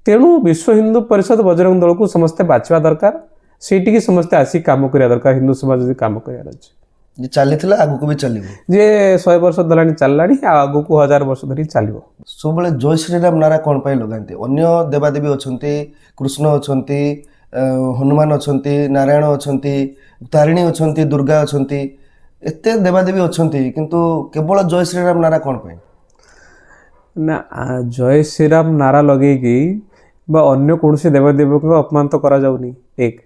तेणु विश्व हिंदू परिषद बजरंग दल को समस्ते बाछवा दरकार, सेठी समस्ते आसी काम करिया दरकार। हिंदू समाज जी काम करिया अछि जे चलीथिला आगु को भी चलिबो, जे 100 वर्ष दलानी चललानी आगु को 1000 वर्ष धरी चलिबो। सब बेले जय श्री राम नारा कोन पाई लगांते? अन्य देवादेवी अछंती, कृष्ण अछंती, हनुमान अछंती, नारायण अछंती, तारिणी अछंती, दुर्गा अछंती, एते देवादेवी अछंती, किंतु केवल जय श्री राम नारा कोन पाई ना? जय श्री राम नारा लगेगी बा अन्य कौन से देवदेवी को अपमान तो करा जाउनी। एक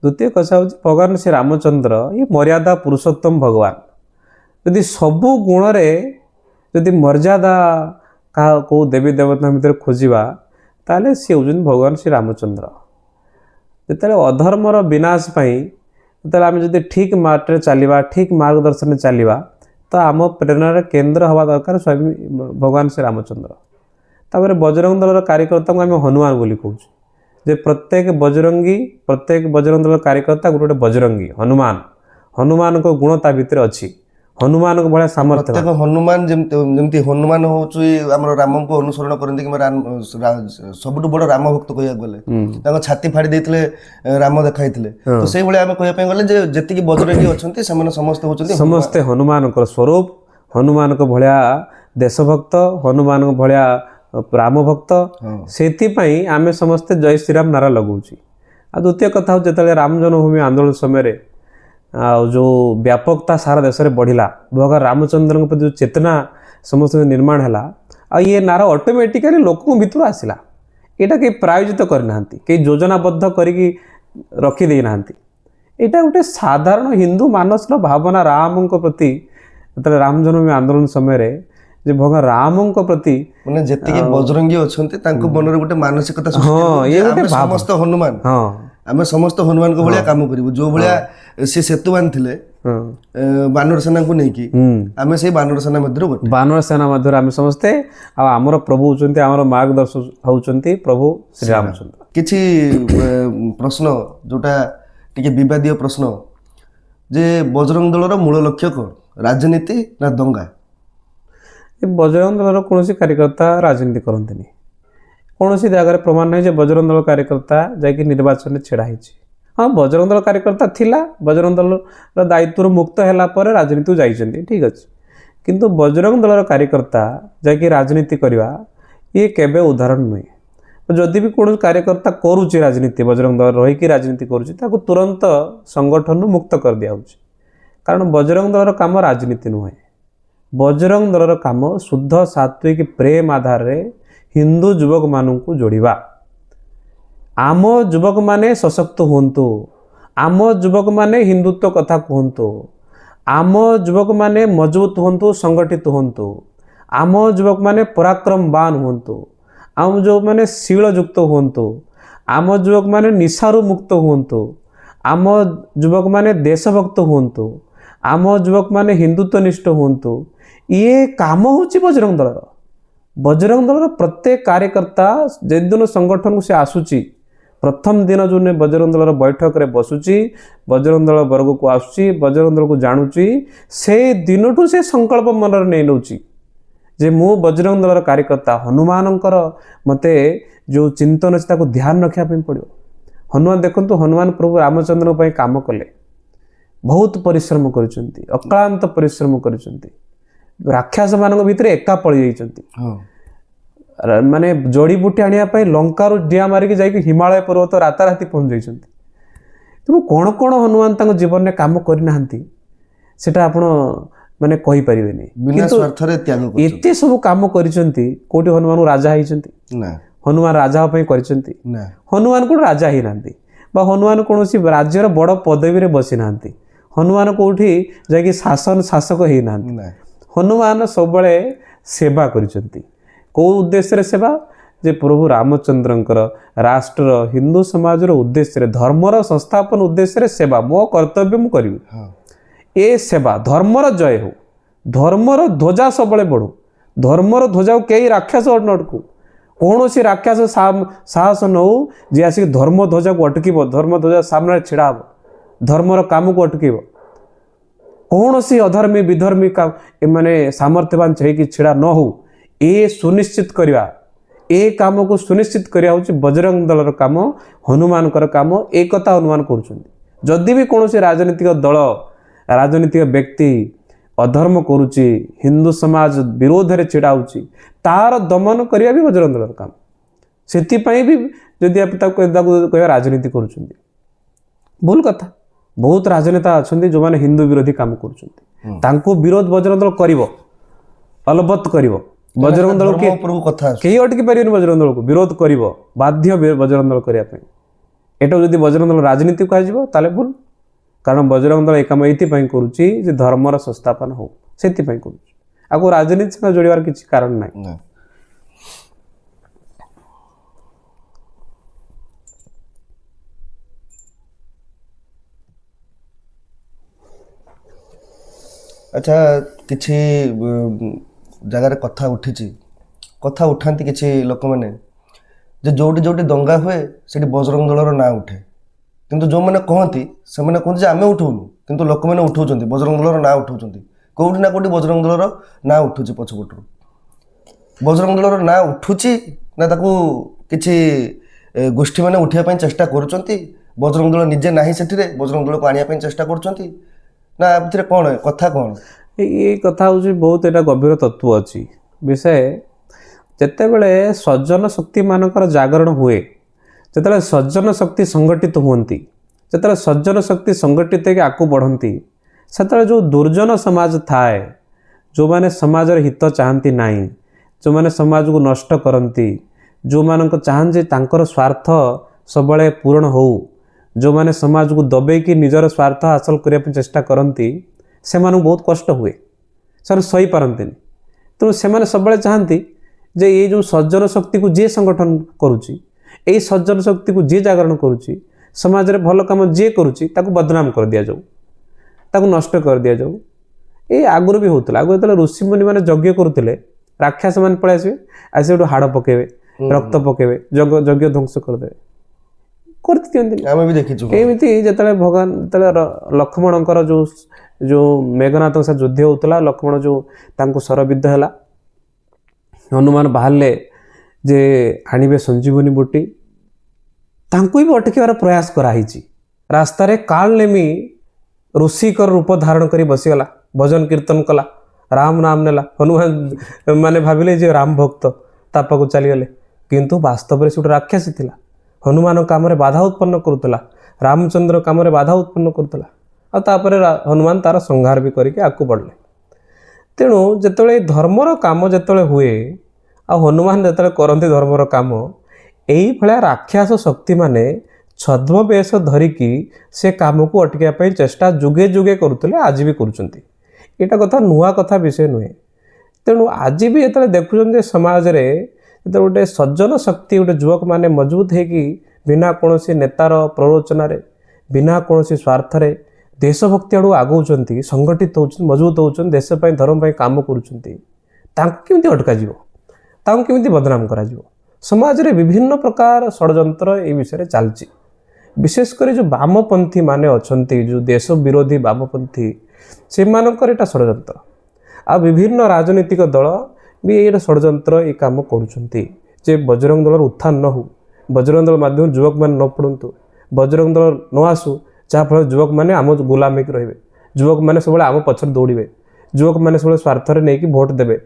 द्वितीय कथा हूँ भगवान श्री रामचंद्र ये मर्यादा पुरुषोत्तम भगवान। यदि सबु गुण रे यदि मर्यादा का को देवी देवता भितर खोजा ताले सी होउछन भगवान श्री रामचंद्र। जिते अधर्मर विनाश पाई आम जब ठीक मार्ग चलवा, ठीक मार्गदर्शन चलवा, ତ ଆମ ପ୍ରେରଣାର କେନ୍ଦ୍ର ହେବା ଦରକାର ସ୍ୱାମୀ ଭଗବାନ ଶ୍ରୀ ରାମଚନ୍ଦ୍ର। ତାପରେ ବଜରଙ୍ଗ ଦଳର କାର୍ଯ୍ୟକର୍ତ୍ତାଙ୍କୁ ଆମେ ହନୁମାନ ବୋଲି କହୁଛୁ, ଯେ ପ୍ରତ୍ୟେକ ବଜରଙ୍ଗ ଦଳର କାର୍ଯ୍ୟକର୍ତ୍ତା ଗୋଟେ ଗୋଟେ ବଜରଙ୍ଗୀ ହନୁମାନଙ୍କ ଗୁଣ ତା ଭିତରେ ଅଛି, ହନୁମାନଙ୍କ ଭଳିଆ ସାମର୍ଥ୍ୟ। ପ୍ରତ୍ୟେକ ହନୁମାନ ଯେମିତି ହନୁମାନ ହଉଛି ଆମର ରାମଙ୍କୁ ଅନୁସରଣ କରନ୍ତି, କିମ୍ବା ସବୁଠୁ ବଡ ରାମ ଭକ୍ତ କହିବାକୁ ଗଲେ, ତାଙ୍କ ଛାତି ଫାଡ଼ି ଦେଇଥିଲେ ରାମ ଦେଖାଇଥିଲେ। ତ ସେଇଭଳିଆ ଆମେ କହିବା ପାଇଁ ଗଲେ ଯେ ଯେତିକି ବଜରଙ୍ଗୀ ଅଛନ୍ତି ସେମାନେ ସମସ୍ତେ ହଉଛନ୍ତି ହନୁମାନଙ୍କର ସ୍ୱରୂପ, ହନୁମାନଙ୍କ ଭଳିଆ ଦେଶଭକ୍ତ, ହନୁମାନଙ୍କ ଭଳିଆ ରାମ ଭକ୍ତ। ସେଥିପାଇଁ ଆମେ ସମସ୍ତେ ଜୟ ଶ୍ରୀରାମ ନାରା ଲଗାଉଛୁ। ଆଉ ଦ୍ୱିତୀୟ କଥା ହେଉଛି, ଯେତେବେଳେ ରାମ ଜନ୍ମଭୂମି ଆନ୍ଦୋଳନ ସମୟରେ ଆଉ ଯେଉଁ ବ୍ୟାପକତା ସାରା ଦେଶରେ ବଢ଼ିଲା, ଭଗବାନ ରାମଚନ୍ଦ୍ରଙ୍କ ପ୍ରତି ଯେଉଁ ଚେତନା ସମସ୍ତଙ୍କ ନିର୍ମାଣ ହେଲା, ଆଉ ଇଏ ନାରା ଅଟୋମେଟିକାଲି ଲୋକଙ୍କ ଭିତରୁ ଆସିଲା। ଏଇଟା କେହି ପ୍ରାୟୋଜିତ କରିନାହାନ୍ତି, କେହି ଯୋଜନାବଦ୍ଧ କରିକି ରଖିଦେଇନାହାନ୍ତି। ଏଇଟା ଗୋଟେ ସାଧାରଣ ହିନ୍ଦୁ ମାନସର ଭାବନା ରାମଙ୍କ ପ୍ରତି। ଯେତେବେଳେ ରାମ ଜନ୍ମଭୂମି ଆନ୍ଦୋଳନ ସମୟରେ ଯେ ଭଗବାନ ରାମଙ୍କ ପ୍ରତି ମାନେ ଯେତିକି ବଜରଙ୍ଗୀ ଅଛନ୍ତି ତାଙ୍କ ମନରେ ଗୋଟେ ମାନସିକତା ସମସ୍ତ ହନୁମାନ, ଆମେ ସମସ୍ତ ହନୁମାନଙ୍କ ଭଳିଆ କାମ କରିବୁ। ଯୋଉ ଭଳିଆ ସେ ସେତୁ ବାନ୍ଧିଥିଲେ ବାନର ସେନାଙ୍କୁ ନେଇକି, ଆମେ ସେଇ ବାନର ସେନା ମଧ୍ୟରୁ ଗୋଟେ ବାନର ସେନା ମଧ୍ୟରେ ଆମେ ସମସ୍ତେ। ଆଉ ଆମର ପ୍ରଭୁ ହଉଛନ୍ତି, ଆମର ମାର୍ଗଦର୍ଶକ ହଉଛନ୍ତି ପ୍ରଭୁ ଶ୍ରୀରାମଚନ୍ଦ୍ର। କିଛି ପ୍ରଶ୍ନ ଯୋଉଟା ଟିକେ ବିବାଦୀୟ ପ୍ରଶ୍ନ, ଯେ ବଜରଙ୍ଗ ଦଳର ମୂଳ ଲକ୍ଷ୍ୟ କ'ଣ, ରାଜନୀତି ନା ଦଙ୍ଗା? ଏ ବଜରଙ୍ଗ ଦଳର କୌଣସି କାର୍ଯ୍ୟକର୍ତ୍ତା ରାଜନୀତି କରନ୍ତିନି। କୌଣସି ଜାଗାରେ ପ୍ରମାଣ ନାହିଁ ଯେ ବଜରଙ୍ଗ ଦଳ କାର୍ଯ୍ୟକର୍ତ୍ତା ଯାଇକି ନିର୍ବାଚନରେ ଛିଡ଼ା ହେଇଛି। ହଁ, ବଜରଙ୍ଗ ଦଳ କାର୍ଯ୍ୟକର୍ତ୍ତା ଥିଲା, ବଜରଙ୍ଗ ଦଳର ଦାୟିତ୍ୱରୁ ମୁକ୍ତ ହେଲା ପରେ ରାଜନୀତିକୁ ଯାଇଛନ୍ତି, ଠିକ୍ ଅଛି। କିନ୍ତୁ ବଜରଙ୍ଗ ଦଳର କାର୍ଯ୍ୟକର୍ତ୍ତା ଯାଇକି ରାଜନୀତି କରିବା ଇଏ କେବେ ଉଦାହରଣ ନୁହେଁ। ଯଦି ବି କୌଣସି କାର୍ଯ୍ୟକର୍ତ୍ତା କରୁଛି ରାଜନୀତି, ବଜରଙ୍ଗ ଦଳ ରହିକି ରାଜନୀତି କରୁଛି, ତାକୁ ତୁରନ୍ତ ସଂଗଠନରୁ ମୁକ୍ତ କରିଦିଆହେଉଛି। କାରଣ ବଜରଙ୍ଗ ଦଳର କାମ ରାଜନୀତି ନୁହେଁ। ବଜରଙ୍ଗ ଦଳର କାମ ଶୁଦ୍ଧ ସାତ୍ୱିକ ପ୍ରେମ ଆଧାରରେ ହିନ୍ଦୁ ଯୁବକମାନଙ୍କୁ ଯୋଡ଼ିବା। ଆମ ଯୁବକମାନେ ସଶକ୍ତ ହୁଅନ୍ତୁ, ଆମ ଯୁବକମାନେ ହିନ୍ଦୁତ୍ୱ କଥା କୁହନ୍ତୁ, ଆମ ଯୁବକମାନେ ମଜବୁତ ହୁଅନ୍ତୁ, ସଂଗଠିତ ହୁଅନ୍ତୁ, ଆମ ଯୁବକମାନେ ପରାକ୍ରମବାନ ହୁଅନ୍ତୁ, ଆମ ଯୁବକମାନେ ଶୀଳଯୁକ୍ତ ହୁଅନ୍ତୁ, ଆମ ଯୁବକମାନେ ନିଶାରୁ ମୁକ୍ତ ହୁଅନ୍ତୁ, ଆମ ଯୁବକମାନେ ଦେଶଭକ୍ତ ହୁଅନ୍ତୁ, ଆମ ଯୁବକମାନେ ହିନ୍ଦୁତ୍ୱନିଷ୍ଠ ହୁଅନ୍ତୁ। ଇଏ କାମ ହେଉଛି ବଜରଙ୍ଗ ଦଳର। ବଜରଙ୍ଗ ଦଳର ପ୍ରତ୍ୟେକ କାର୍ଯ୍ୟକର୍ତ୍ତା ଯେଦିନ ସଂଗଠନକୁ ସେ ଆସୁଛି, ପ୍ରଥମ ଦିନ ଯେଉଁ ବଜରଙ୍ଗ ଦଳର ବୈଠକରେ ବସୁଛି, ବଜରଙ୍ଗ ଦଳ ବର୍ଗକୁ ଆସୁଛି, ବଜରଙ୍ଗ ଦଳକୁ ଜାଣୁଛି, ସେ ଦିନଠୁ ସେ ସଂକଳ୍ପ ମନରେ ନେଇ ନେଉଛି ଯେ ମୁଁ ବଜରଙ୍ଗ ଦଳର କାର୍ଯ୍ୟକର୍ତ୍ତା। ହନୁମାନଙ୍କର ମୋତେ ଯେଉଁ ଚିନ୍ତନ ଅଛି ତାକୁ ଧ୍ୟାନ ରଖିବା ପାଇଁ ପଡ଼ିବ। ହନୁମାନ ଦେଖନ୍ତୁ, ହନୁମାନ ପ୍ରଭୁ ରାମଚନ୍ଦ୍ରଙ୍କ ପାଇଁ କାମ କଲେ, ବହୁତ ପରିଶ୍ରମ କରିଛନ୍ତି, ଅକ୍ଳାନ୍ତ ପରିଶ୍ରମ କରିଛନ୍ତି। ରାକ୍ଷସମାନଙ୍କ ଭିତରେ ଏକା ପଳେଇ ଯାଇଛନ୍ତି, ମାନେ ଜଡ଼ିବୁଟି ଆଣିବା ପାଇଁ ଲଙ୍କାରୁ ଡିଆଁ ମାରିକି ଯାଇକି ହିମାଳୟ ପର୍ବତ ରାତାରାତି ପହଞ୍ଚି ଯାଇଛନ୍ତି। ତେଣୁ କ'ଣ କ'ଣ ହନୁମାନ ତାଙ୍କ ଜୀବନରେ କାମ କରିନାହାନ୍ତି ସେଟା ଆପଣ ମାନେ କହିପାରିବେନି। କିନ୍ତୁ ଏତେ ସବୁ କାମ କରିଛନ୍ତି, କୋଉଠି ହନୁମାନଙ୍କୁ ରାଜା ହେଇଛନ୍ତି? ହନୁମାନ ରାଜା ପାଇଁ କରିଛନ୍ତି? ହନୁମାନ କୋଉଠି ରାଜା ହେଇନାହାନ୍ତି, ବା ହନୁମାନ କୌଣସି ରାଜ୍ୟର ବଡ଼ ପଦବୀରେ ବସିନାହାନ୍ତି, ହନୁମାନ କୋଉଠି ଯାଇକି ଶାସକ ହେଇନାହାନ୍ତି। ହନୁମାନ ସବୁବେଳେ ସେବା କରିଛନ୍ତି। କେଉଁ ଉଦ୍ଦେଶ୍ୟରେ ସେବା? ଯେ ପ୍ରଭୁ ରାମଚନ୍ଦ୍ରଙ୍କର ରାଷ୍ଟ୍ର ହିନ୍ଦୁ ସମାଜର ଉଦ୍ଦେଶ୍ୟରେ, ଧର୍ମର ସଂସ୍ଥାପନ ଉଦ୍ଦେଶ୍ୟରେ ସେବା, ମୋ କର୍ତ୍ତବ୍ୟ ମୁଁ କରିବି। ଏ ସେବା ଧର୍ମର ଜୟ ହଉ, ଧର୍ମର ଧ୍ୱଜା ସବୁବେଳେ ବଢ଼ୁ, ଧର୍ମର ଧ୍ୱଜାକୁ କେହି ରାକ୍ଷସ ଅଟକୁ, କୌଣସି ରାକ୍ଷସ ସାହସ ନ ହଉ ଯିଏ ଆସିକି ଧର୍ମ ଧ୍ୱଜାକୁ ଅଟକିବ, ଧର୍ମ ଧ୍ୱଜା ସାମ୍ନାରେ ଛିଡ଼ା ହେବ, ଧର୍ମର କାମକୁ ଅଟକିବ। କୌଣସି ଅଧର୍ମୀ ବିଧର୍ମୀ ମାନେ ସାମର୍ଥ୍ୟବାନ ହେଇକି ଛିଡ଼ା ନ ହଉ, ଏ ସୁନିଶ୍ଚିତ କରିବା, ଏ କାମକୁ ସୁନିଶ୍ଚିତ କରିବା ହେଉଛି ବଜରଙ୍ଗ ଦଳର କାମ, ହନୁମାନଙ୍କର କାମ। ଏ କଥା ହନୁମାନ କରୁଛନ୍ତି। ଯଦି ବି କୌଣସି ରାଜନୈତିକ ଦଳ, ରାଜନୈତିକ ବ୍ୟକ୍ତି ଅଧର୍ମ କରୁଛି, ହିନ୍ଦୁ ସମାଜ ବିରୋଧରେ ଛିଡ଼ା ହେଉଛି, ତାର ଦମନ କରିବା ବି ବଜରଙ୍ଗ ଦଳର କାମ। ସେଥିପାଇଁ ବି ଯଦି ତାକୁ କହିବା ରାଜନୀତି କରୁଛନ୍ତି, ଭୁଲ କଥା। ବହୁତ ରାଜନେତା ଅଛନ୍ତି ଯେଉଁମାନେ ହିନ୍ଦୁ ବିରୋଧୀ କାମ କରୁଛନ୍ତି, ତାଙ୍କୁ ବିରୋଧ ବଜରଙ୍ଗ ଦଳ କରିବ, ଅଲବତ କରିବ। ବଜରଙ୍ଗ ଦଳ କେହି ଅଟକି ପାରିବେନି, ବଜରଙ୍ଗ ଦଳକୁ ବିରୋଧ କରିବ, ବାଧ୍ୟ ବଜରଙ୍ଗ ଦଳ କରିବା ପାଇଁ। ଏଟା ଯଦି ବଜରଙ୍ଗ ଦଳ ରାଜନୀତି କୁହାଯିବ ତାହେଲେ ଭୁଲ। କାରଣ ବଜରଙ୍ଗ ଦଳ ଏ କାମ ଏଇଥିପାଇଁ କରୁଛି ଯେ ଧର୍ମର ସଂସ୍ଥାପନ ହଉ, ସେଥିପାଇଁ କରୁଛି। ଆକୁ ରାଜନୀତି ସହ ଯୋଡ଼ିବାର କିଛି କାରଣ ନାହିଁ। ଆଚ୍ଛା କିଛି ଜାଗାରେ କଥା ଉଠିଛି, କଥା ଉଠାନ୍ତି କିଛି ଲୋକମାନେ ଯେ ଯୋଉଠି ଯୋଉଠି ଦଙ୍ଗା ହୁଏ ସେଠି ବଜରଙ୍ଗ ଦଳର ନାଁ ଉଠେ, କିନ୍ତୁ ଯେଉଁମାନେ କହନ୍ତି ସେମାନେ କୁହନ୍ତି ଯେ ଆମେ ଉଠଉନୁ, କିନ୍ତୁ ଲୋକମାନେ ଉଠଉଛନ୍ତି, ବଜରଙ୍ଗ ଦଳର ନାଁ ଉଠଉଛନ୍ତି। କେଉଁଠି ନା କେଉଁଠି ବଜରଙ୍ଗ ଦଳର ନାଁ ଉଠୁଛି ପଛପଟରୁ। ବଜରଙ୍ଗ ଦଳର ନାଁ ଉଠୁଛି ନା ତାକୁ କିଛି ଗୋଷ୍ଠୀମାନେ ଉଠିବା ପାଇଁ ଚେଷ୍ଟା କରୁଛନ୍ତି? ବଜରଙ୍ଗ ଦଳ ନିଜେ ନାହିଁ ସେଠିରେ, ବଜରଙ୍ଗ ଦଳକୁ ଆଣିବା ପାଇଁ ଚେଷ୍ଟା କରୁଛନ୍ତି ନା ଏଥିରେ କ'ଣ କଥା କ'ଣ? ଏଇ କଥା ହେଉଛି ବହୁତ ଏଇଟା ଗଭୀର ତତ୍ତ୍ୱ ଅଛି ବିଷୟ। ଯେତେବେଳେ ସଜ୍ଜନ ଶକ୍ତିମାନଙ୍କର ଜାଗରଣ ହୁଏ, ଯେତେବେଳେ ସଜ୍ଜନ ଶକ୍ତି ସଂଗଠିତ ହୁଅନ୍ତି, ଯେତେବେଳେ ସଜ୍ଜନ ଶକ୍ତି ସଂଗଠିତ ହେଇକି ଆଗକୁ ବଢ଼ନ୍ତି, ସେତେବେଳେ ଯେଉଁ ଦୁର୍ଜନ ସମାଜ ଥାଏ, ଯେଉଁମାନେ ସମାଜର ହିତ ଚାହାନ୍ତି ନାହିଁ, ଯେଉଁମାନେ ସମାଜକୁ ନଷ୍ଟ କରନ୍ତି, ଯେଉଁମାନଙ୍କ ଚାହାନ୍ତି ତାଙ୍କର ସ୍ୱାର୍ଥ ସବୁବେଳେ ପୂରଣ ହେଉ, ଯେଉଁମାନେ ସମାଜକୁ ଦବେଇକି ନିଜର ସ୍ୱାର୍ଥ ହାସଲ କରିବା ପାଇଁ ଚେଷ୍ଟା କରନ୍ତି, ସେମାନଙ୍କୁ ବହୁତ କଷ୍ଟ ହୁଏ, ସେମାନେ ସହିପାରନ୍ତିନି। ତେଣୁ ସେମାନେ ସବୁବେଳେ ଚାହାନ୍ତି ଯେ ଏଇ ଯେଉଁ ସଜ୍ଜନ ଶକ୍ତିକୁ ଯିଏ ସଂଗଠନ କରୁଛି, ଏଇ ସଜ୍ଜନ ଶକ୍ତିକୁ ଯିଏ ଜାଗରଣ କରୁଛି, ସମାଜରେ ଭଲ କାମ ଯିଏ କରୁଛି ତାକୁ ବଦନାମ କରିଦିଆଯାଉ, ତାକୁ ନଷ୍ଟ କରିଦିଆଯାଉ। ଏଇ ଆଗରୁ ବି ହେଉଥିଲା। ଆଗରୁ ଯେତେବେଳେ ଋଷିମୁନିମାନେ ଯଜ୍ଞ କରୁଥିଲେ, ରାକ୍ଷସମାନେ ପଳେଇ ଆସିବେ, ଆସି ସେଠୁ ହାଡ଼ ପକାଇବେ, ରକ୍ତ ପକାଇବେ, ଯଜ୍ଞ ଧ୍ୱଂସ କରିଦେବେ, କରିଦିଅନ୍ତି। ଆମେ ବି ଦେଖିଛୁ। ଏମିତି ଯେତେବେଳେ ଭଗବାନ, ଯେତେବେଳେ ଲକ୍ଷ୍ମଣଙ୍କର ଯେଉଁ ମେଘନାଥଙ୍କ ସହ ଯୁଦ୍ଧ ହେଉଥିଲା, ଲକ୍ଷ୍ମଣ ଯେଉଁ ତାଙ୍କୁ ଶରବିଦ୍ଧ ହେଲା, ହନୁମାନ ବାହାରିଲେ ଯେ ଆଣିବେ ସଞ୍ଜୀବନୀ ବୁଟି, ତାଙ୍କୁ ବି ଅଟକିବାର ପ୍ରୟାସ କରାହେଇଛି। ରାସ୍ତାରେ କାଳ ନେମି ଋଷିକର ରୂପ ଧାରଣ କରି ବସିଗଲା, ଭଜନ କୀର୍ତ୍ତନ କଲା, ରାମ ନାମ ନେଲା। ହନୁମାନ ମାନେ ଭାବିଲେ ଯେ ରାମ ଭକ୍ତ, ତା ପାଖକୁ ଚାଲିଗଲେ, କିନ୍ତୁ ବାସ୍ତବରେ ସେ ଗୋଟେ ରାକ୍ଷସୀ ଥିଲା। ହନୁମାନଙ୍କ କାମରେ ବାଧା ଉତ୍ପନ୍ନ କରୁଥିଲା, ରାମଚନ୍ଦ୍ର କାମରେ ବାଧା ଉତ୍ପନ୍ନ କରୁଥିଲା। ଆଉ ତାପରେ ହନୁମାନ ତାର ସଂହାର ବି କରିକି ଆଗକୁ ବଢ଼ିଲେ। ତେଣୁ ଯେତେବେଳେ ଏଇ ଧର୍ମର କାମ ଯେତେବେଳେ ହୁଏ, ଆଉ ହନୁମାନ ଯେତେବେଳେ କରନ୍ତି ଧର୍ମର କାମ, ଏଇଭଳିଆ ରାକ୍ଷସ ଶକ୍ତିମାନେ ଛଦ୍ମବେଶ ଧରିକି ସେ କାମକୁ ଅଟକିବା ପାଇଁ ଚେଷ୍ଟା ଯୁଗେ ଯୁଗେ କରୁଥିଲେ, ଆଜି ବି କରୁଛନ୍ତି। ଏଇଟା କଥା ନୂଆ କଥା ବିଷୟ ନୁହେଁ। ତେଣୁ ଆଜି ବି ଯେତେବେଳେ ଦେଖୁଛନ୍ତି ଯେ ସମାଜରେ ଯେତେବେଳେ ଗୋଟେ ସଜ୍ଜନ ଶକ୍ତି, ଗୋଟେ ଯୁବକମାନେ ମଜବୁତ ହେଇକି ବିନା କୌଣସି ନେତାର ପ୍ରରୋଚନାରେ, ବିନା କୌଣସି ସ୍ୱାର୍ଥରେ ଦେଶଭକ୍ତି ଆଡ଼କୁ ଆଗଉଛନ୍ତି, ସଂଗଠିତ ହେଉଛନ୍ତି, ମଜବୁତ ହେଉଛନ୍ତି, ଦେଶ ପାଇଁ ଧର୍ମ ପାଇଁ କାମ କରୁଛନ୍ତି, ତାଙ୍କୁ କେମିତି ଅଟକାଯିବ? ତାଙ୍କୁ କେମିତି ବଦନାମ କରାଯିବ? ସମାଜରେ ବିଭିନ୍ନ ପ୍ରକାର ଷଡ଼ଯନ୍ତ୍ର ଏ ବିଷୟରେ ଚାଲିଛି। ବିଶେଷ କରି ଯେଉଁ ବାମପନ୍ଥୀ ମାନେ ଅଛନ୍ତି, ଯେଉଁ ଦେଶ ବିରୋଧୀ ବାମପନ୍ଥୀ, ସେମାନଙ୍କର ଏଇଟା ଷଡ଼ଯନ୍ତ୍ର। ଆଉ ବିଭିନ୍ନ ରାଜନୈତିକ ଦଳ ବି ଏଇଟା ଷଡ଼ଯନ୍ତ୍ର ଏ କାମ କରୁଛନ୍ତି ଯେ ବଜରଙ୍ଗ ଦଳର ଉତ୍ଥାନ ନ ହେଉ, ବଜରଙ୍ଗ ଦଳ ମାଧ୍ୟମରେ ଯୁବକମାନେ ନ ପଡ଼ନ୍ତୁ, ବଜରଙ୍ଗ ଦଳ ନ ଆସୁ, ଯାହାଫଳରେ ଯୁବକମାନେ ଆମ ଗୁଲାମ ହେଇକି ରହିବେ, ଯୁବକମାନେ ସବୁବେଳେ ଆମ ପଛରେ ଦୌଡ଼ିବେ, ଯୁବକମାନେ ସବୁବେଳେ ସ୍ୱାର୍ଥରେ ନେଇକି ଭୋଟ ଦେବେ,